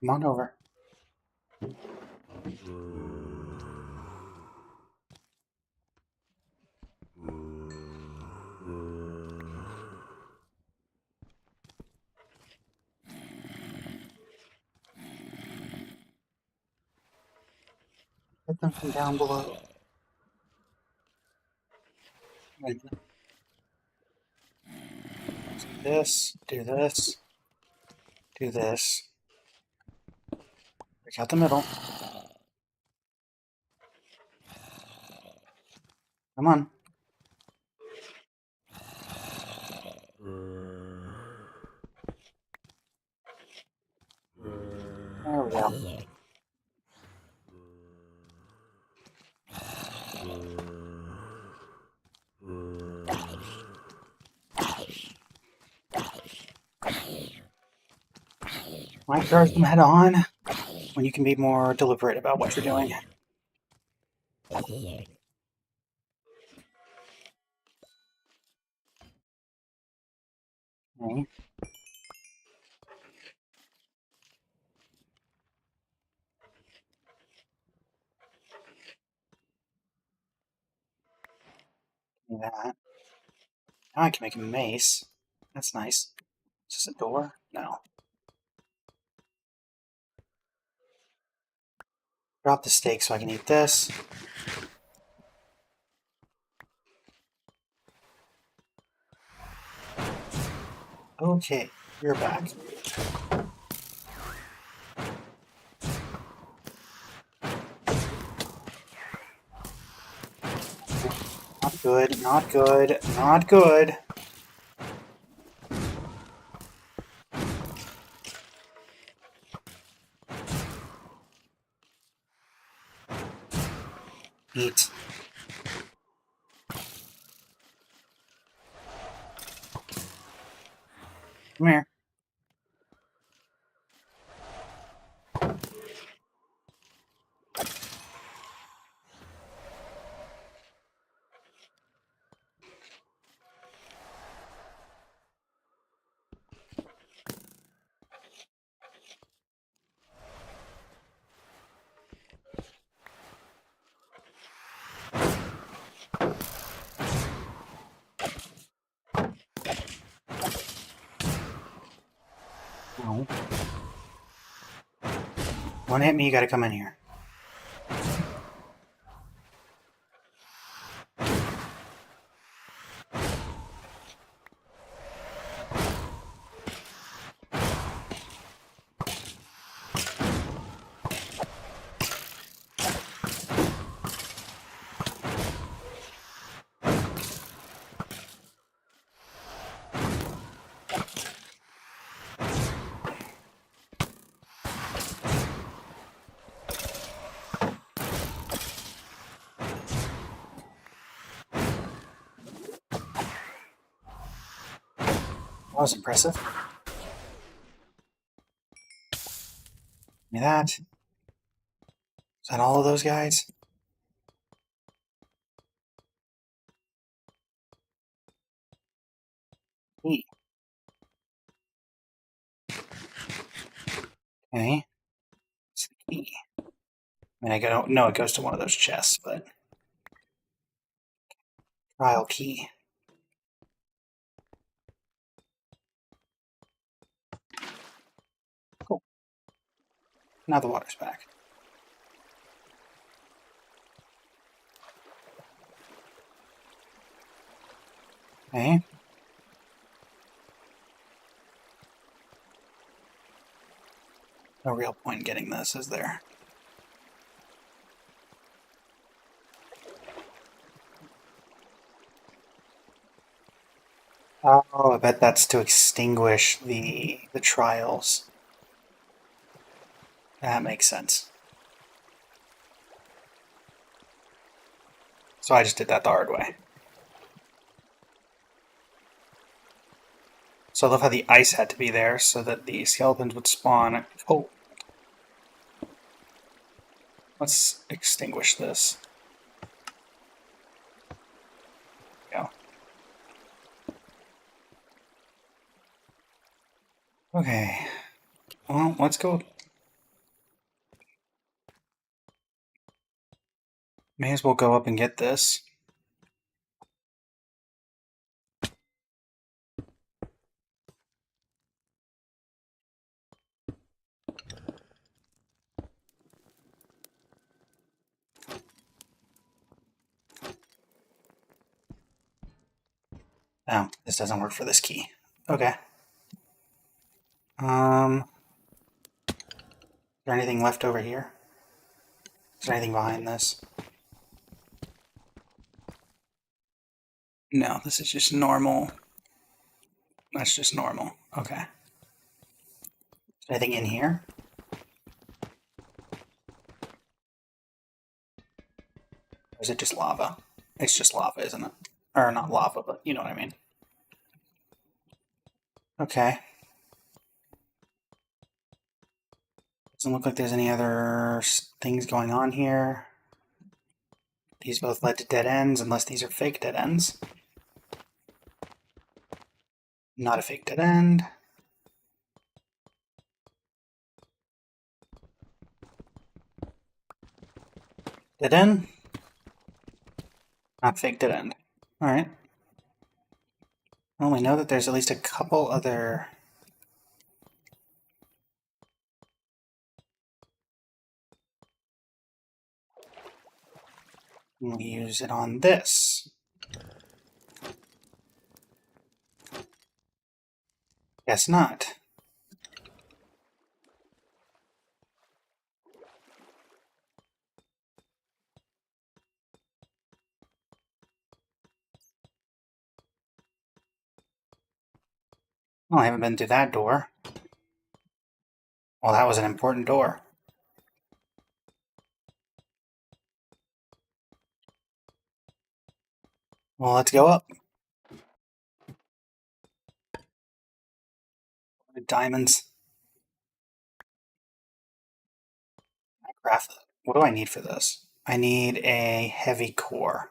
Come on over. Hit them from down below. Like this, do this, do this. Break out the middle. Come on. There we go. Why charge them head on when you can be more deliberate about what you're doing? Okay. Do that. Now I can make a mace. That's nice. Is this a door? No. Drop the steak so I can eat this. Okay, you're back. Good, not good, not good. Eat. Come here. No. Don't hit me, you gotta come in here. That was impressive. Give me that. Is that all of those guys? Neat. Okay. It's the key. I mean, I don't know it goes to one of those chests, but trial key. Cool. Now the water's back. Okay. No real point in getting this, is there? Oh, I bet that's to extinguish the trials. That makes sense. So I just did that the hard way. So I love how the ice had to be there so that the skeletons would spawn. Oh. Let's extinguish this. Go. Okay. Well, let's go. May as well go up and get this. Oh, this doesn't work for this key. Okay. Is there anything left over here? Is there anything behind this? No, this is just normal. That's just normal. Okay. Is there anything in here? Or is it just lava? It's just lava, isn't it? Or not lava, but you know what I mean. Okay. Doesn't look like there's any other things going on here. These both led to dead ends, unless these are fake dead ends. Not a fake dead end. Dead end? Not fake dead end. Alright. Well, we know that there's at least a couple other... We'll use it on this. Guess not. Well, I haven't been through that door. Well, that was an important door. Well, let's go up. Diamonds. I craft it. What do I need for this? I need a heavy core.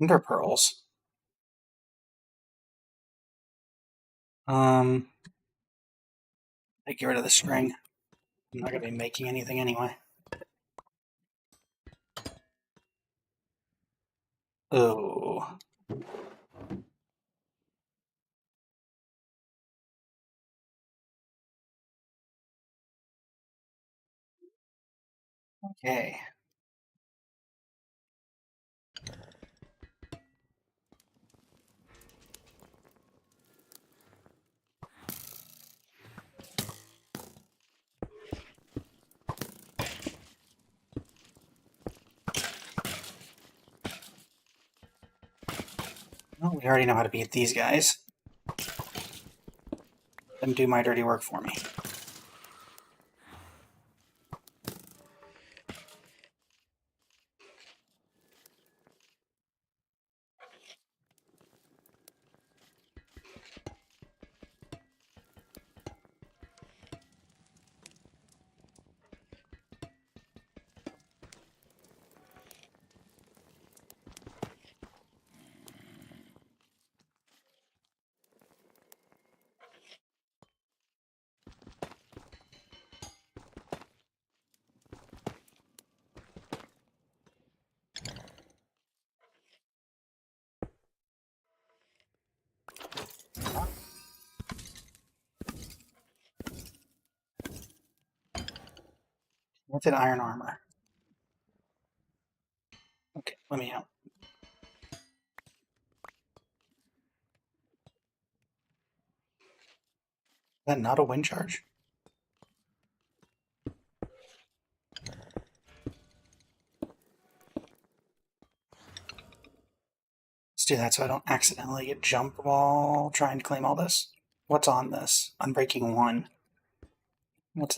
Ender pearls. I get rid of the string. I'm not going to be making anything anyway. Oh. Okay. Well, we already know how to beat these guys. Let them do my dirty work for me. What's an iron armor? Okay, let me out. Is that not a wind charge? Let's do that so I don't accidentally get jumped while trying to claim all this. What's on this? Unbreaking 1.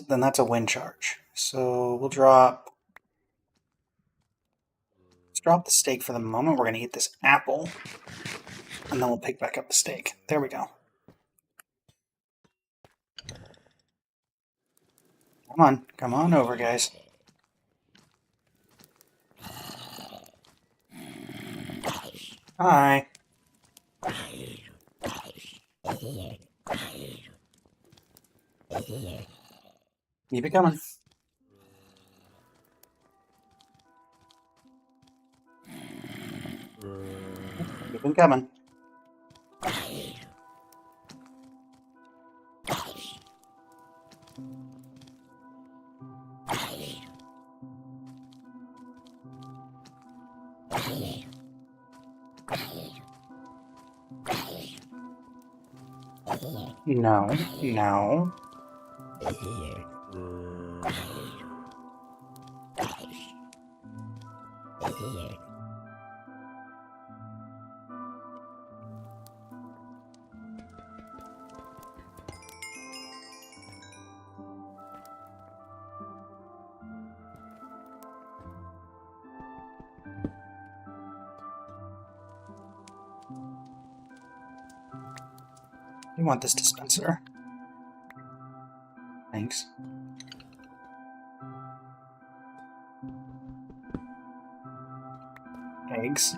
Then that's a wind charge. So we'll drop... Let's drop the steak for the moment. We're going to eat this apple. And then we'll pick back up the steak. There we go. Come on over, guys. Hi. Keep it coming. Keep it coming. No, no. You want this dispenser. Thanks. Eggs.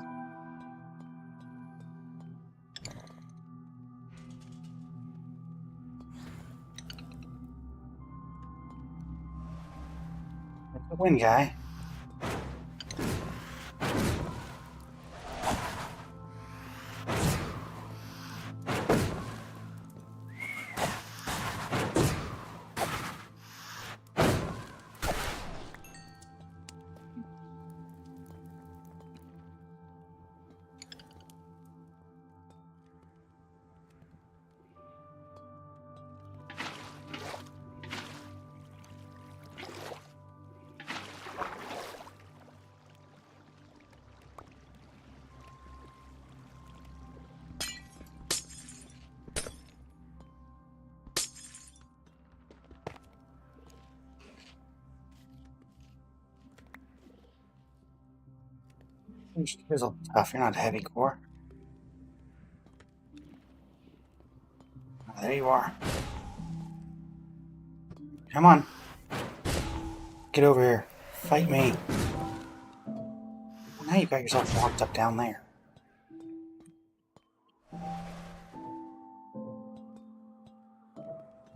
That's the win, guy. Here's a tough. You're not heavy core. Oh, there you are. Come on. Get over here. Fight me. Now you got yourself locked up down there.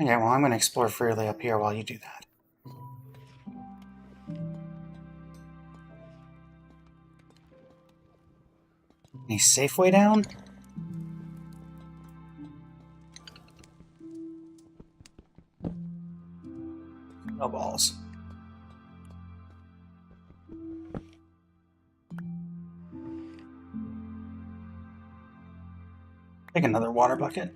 Okay, well, I'm going to explore freely up here while you do that. Any safe way down? No balls. Take another water bucket.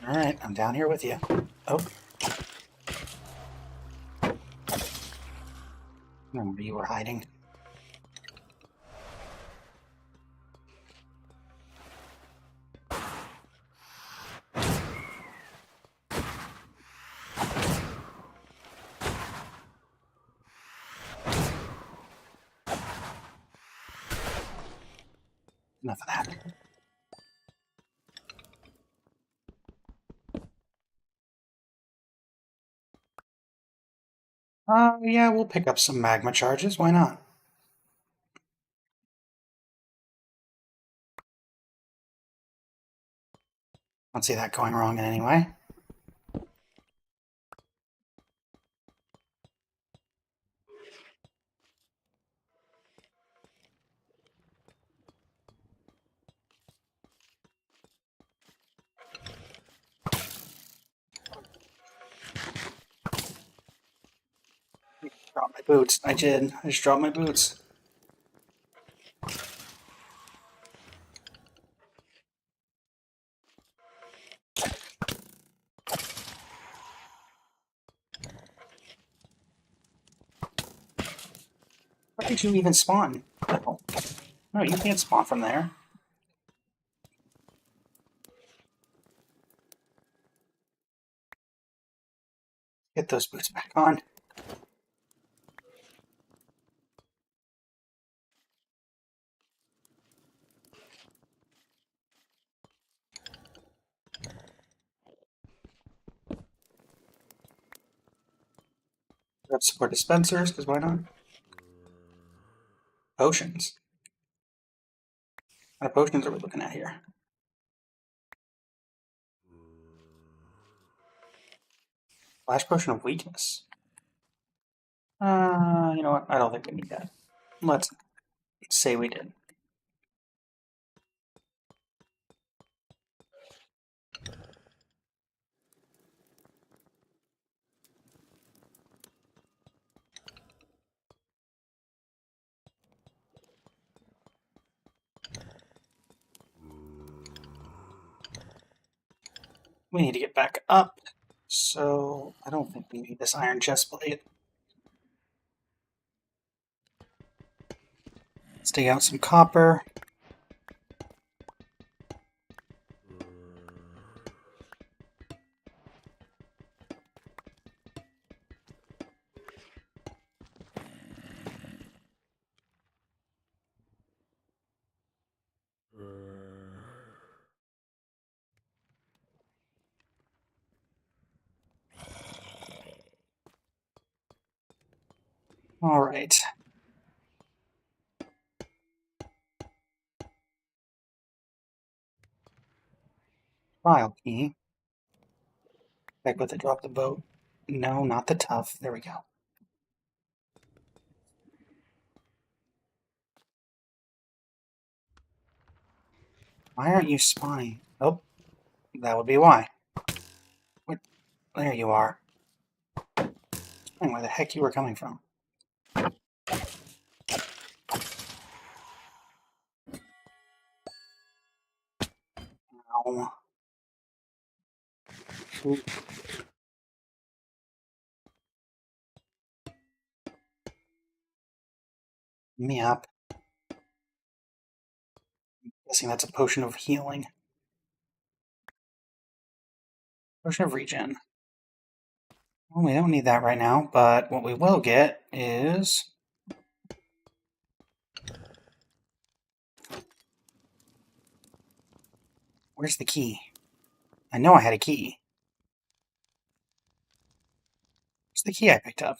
Alright, I'm down here with you. Oh. Remember you were hiding. Enough of that. Yeah, we'll pick up some magma charges. Why not? Don't see that going wrong in any way. Drop my boots. I did. I just dropped my boots. Where did you even spawn? Oh. No, you can't spawn from there. Get those boots back on. Grab support dispensers, because why not? Potions. What potions are we looking at here? Flash potion of weakness. You know what? I don't think we need that. Let's say we did. We need to get back up, so I don't think we need this iron chest plate. Let's dig out some copper. All right. File key. Back with the drop the boat. No, not the tough. There we go. Why aren't you spawning? Oh, that would be why. What? There you are. Where the heck you were coming from? Ow. Ooh. Me up. Guessing that's a potion of healing. Potion of regen. Well, we don't need that right now, but what we will get is... Where's the key? I know I had a key. Where's the key I picked up?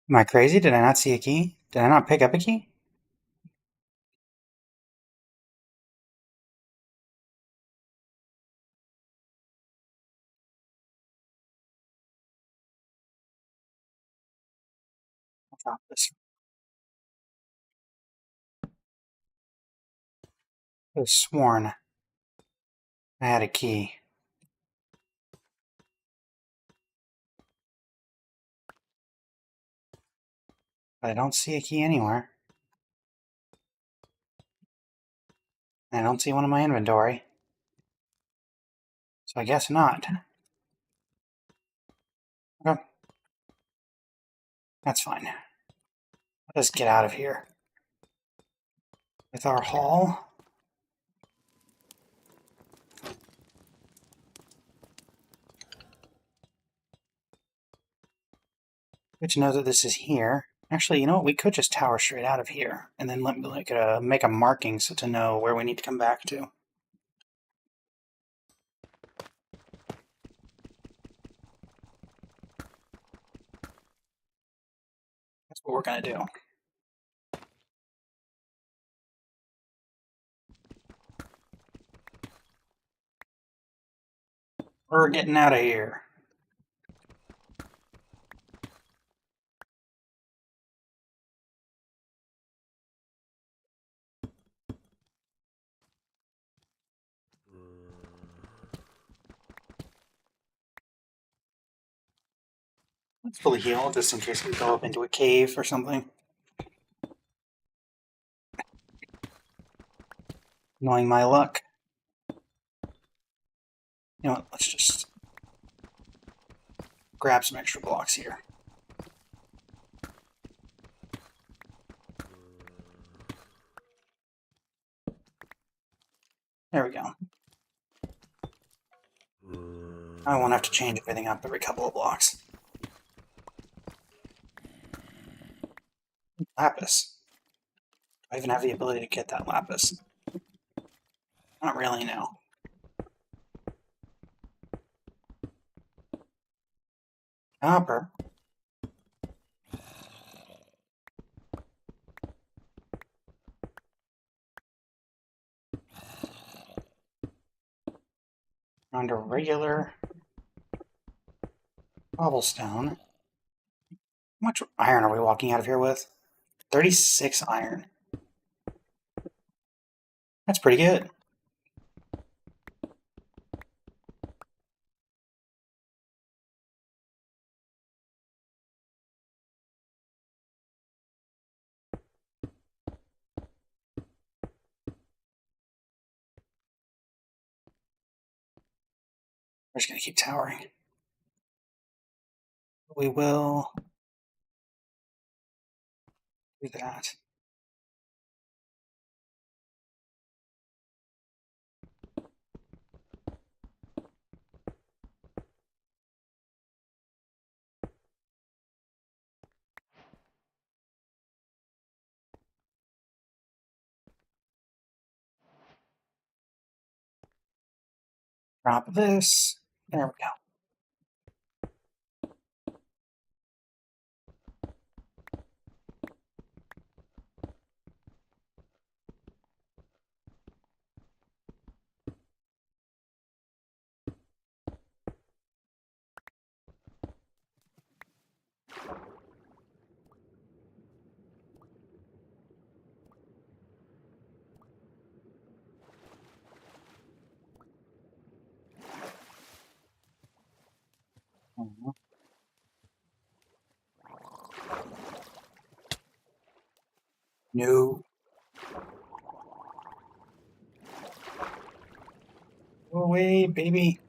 Am I crazy? Did I not see a key? Did I not pick up a key? I'll drop this. I was sworn I had a key. But I don't see a key anywhere. I don't see one in my inventory. So I guess not. Okay. That's fine. Let's get out of here. With our haul. Good to know that this is here. Actually, you know what? We could just tower straight out of here, and then make a marking so to know where we need to come back to. That's what we're gonna do. We're getting out of here. Let's fully heal just in case we go up into a cave or something. Knowing my luck. You know what? Let's just grab some extra blocks here. There we go. I won't have to change everything up every couple of blocks. Lapis. Do I even have the ability to get that lapis? Not really, no. Copper. Under regular cobblestone. How much iron are we walking out of here with? 36 iron. That's pretty good. We're just going to keep towering. We will do that. Drop this. There we go. No. Go away, baby.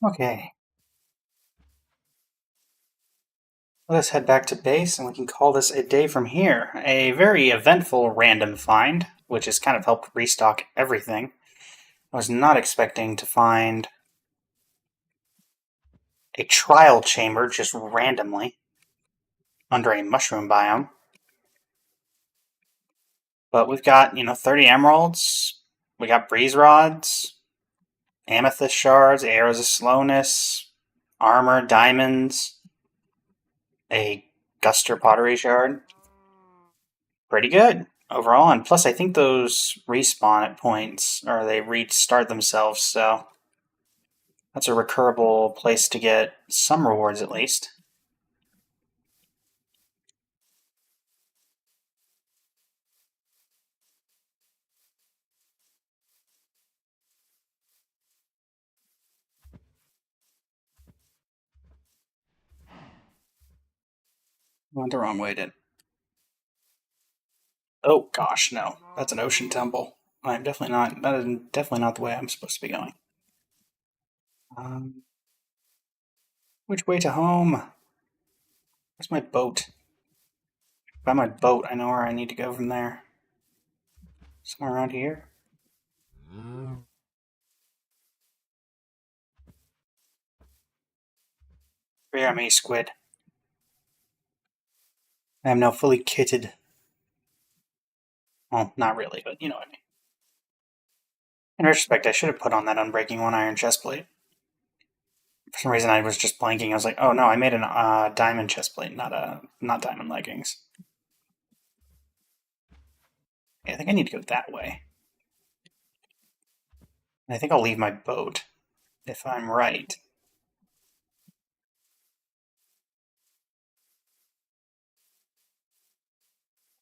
Okay. Let us head back to base and we can call this a day from here. A very eventful random find, which has kind of helped restock everything. I was not expecting to find a trial chamber just randomly under a mushroom biome. But we've got, 30 emeralds, we got breeze rods, amethyst shards, arrows of slowness, armor, diamonds, a guster pottery shard. Pretty good overall, and plus I think those respawn at points, or they restart themselves, so that's a recurable place to get some rewards at least. Went the wrong way, did. Oh gosh, no. That's an ocean temple. I'm definitely not. That is definitely not the way I'm supposed to be going. Um, which way to home? Where's my boat? By my boat, I know where I need to go from there. Somewhere around here. Fear me, squid. I am now fully kitted. Well, not really, but you know what I mean. In retrospect, I should have put on that unbreaking one iron chestplate. For some reason, I was just blanking. I was like, "Oh no, I made a diamond chestplate, not diamond leggings." Yeah, I think I need to go that way. And I think I'll leave my boat if I'm right.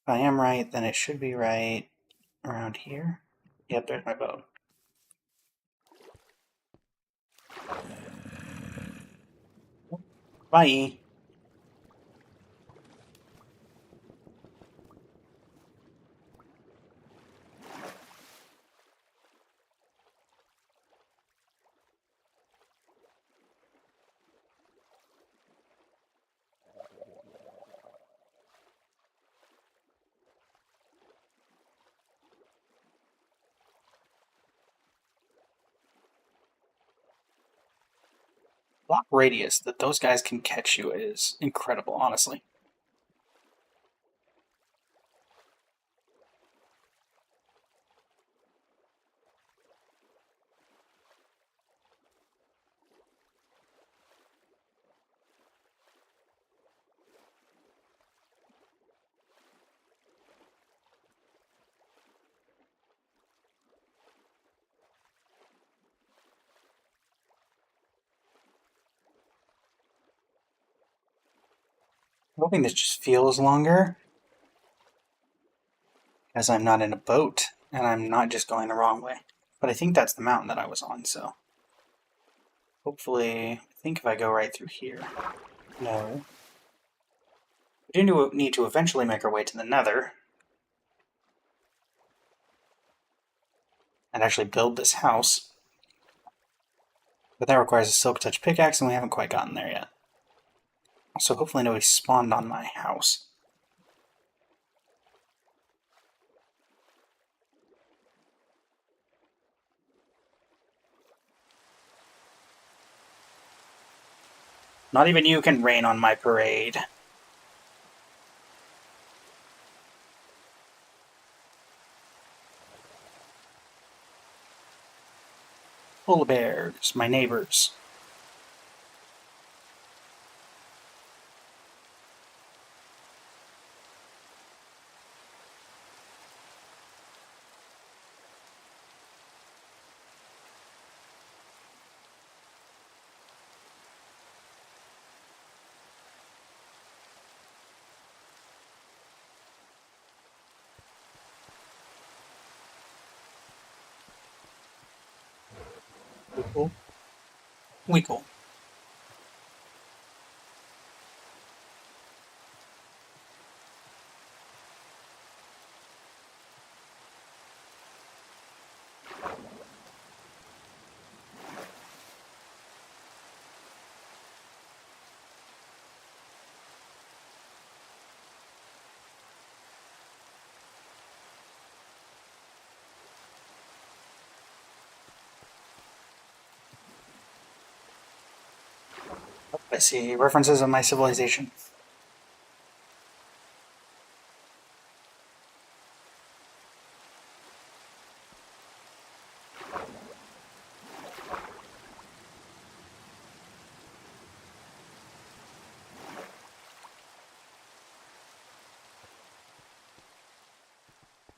If I am right, then it should be right around here. Yep, there's my boat. Bye. Block radius that those guys can catch you is incredible, honestly. I'm hoping this just feels longer, as I'm not in a boat and I'm not just going the wrong way. But I think that's the mountain that I was on, so hopefully, I think if I go right through here. No. We do need to eventually make our way to the nether and actually build this house. But that requires a silk touch pickaxe, and we haven't quite gotten there yet. So hopefully nobody spawned on my house. Not even you can rain on my parade. Polar bears, my neighbors. Wickle. Wickle. I see references of my civilization.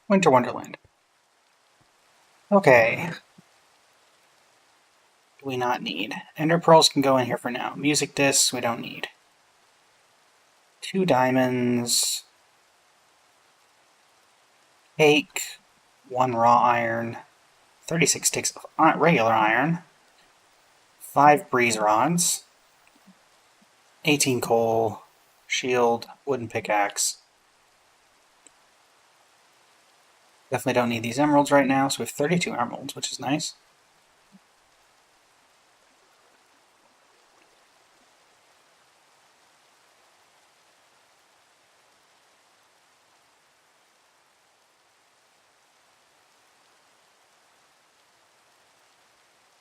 Winter Wonderland. Okay. Do we not need? Ender Pearls can go in here for now. Music discs, we don't need. 2 diamonds. Cake. 1 raw iron. 36 sticks of regular iron. 5 breeze rods. 18 coal. Shield. Wooden pickaxe. Definitely don't need these emeralds right now, so we have 32 emeralds, which is nice.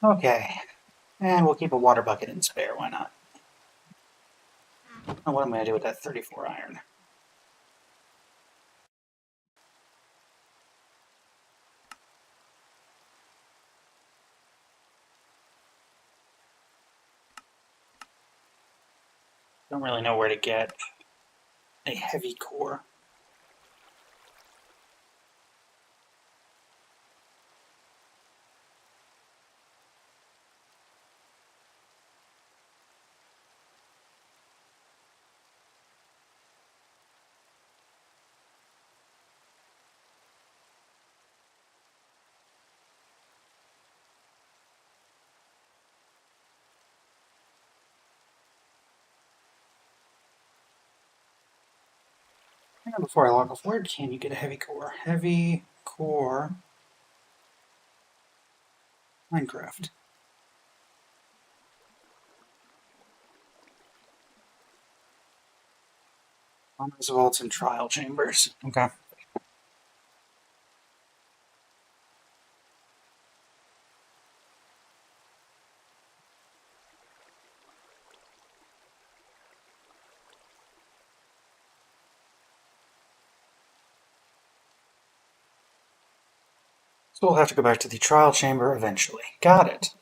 Okay. And we'll keep a water bucket in spare, why not? Oh, what am I going to do with that 34 iron? Don't really know where to get a heavy core. And before I log off, where can you get a heavy core? Heavy core Minecraft. Commons vaults and trial chambers. Okay. So we'll have to go back to the trial chamber eventually. Got it.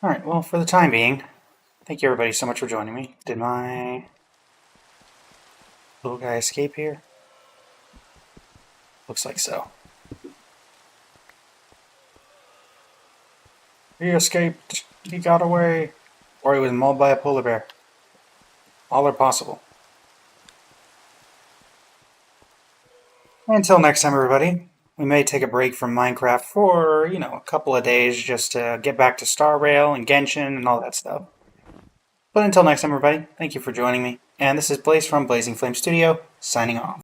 Alright, well, for the time being, thank you everybody so much for joining me. Did my little guy escape here? Looks like so. He escaped. He got away. Or he was mauled by a polar bear. All are possible. Until next time, everybody. We may take a break from Minecraft for, a couple of days just to get back to Star Rail and Genshin and all that stuff. But until next time, everybody, thank you for joining me. And this is Blaze from Blazing Flame Studio, signing off.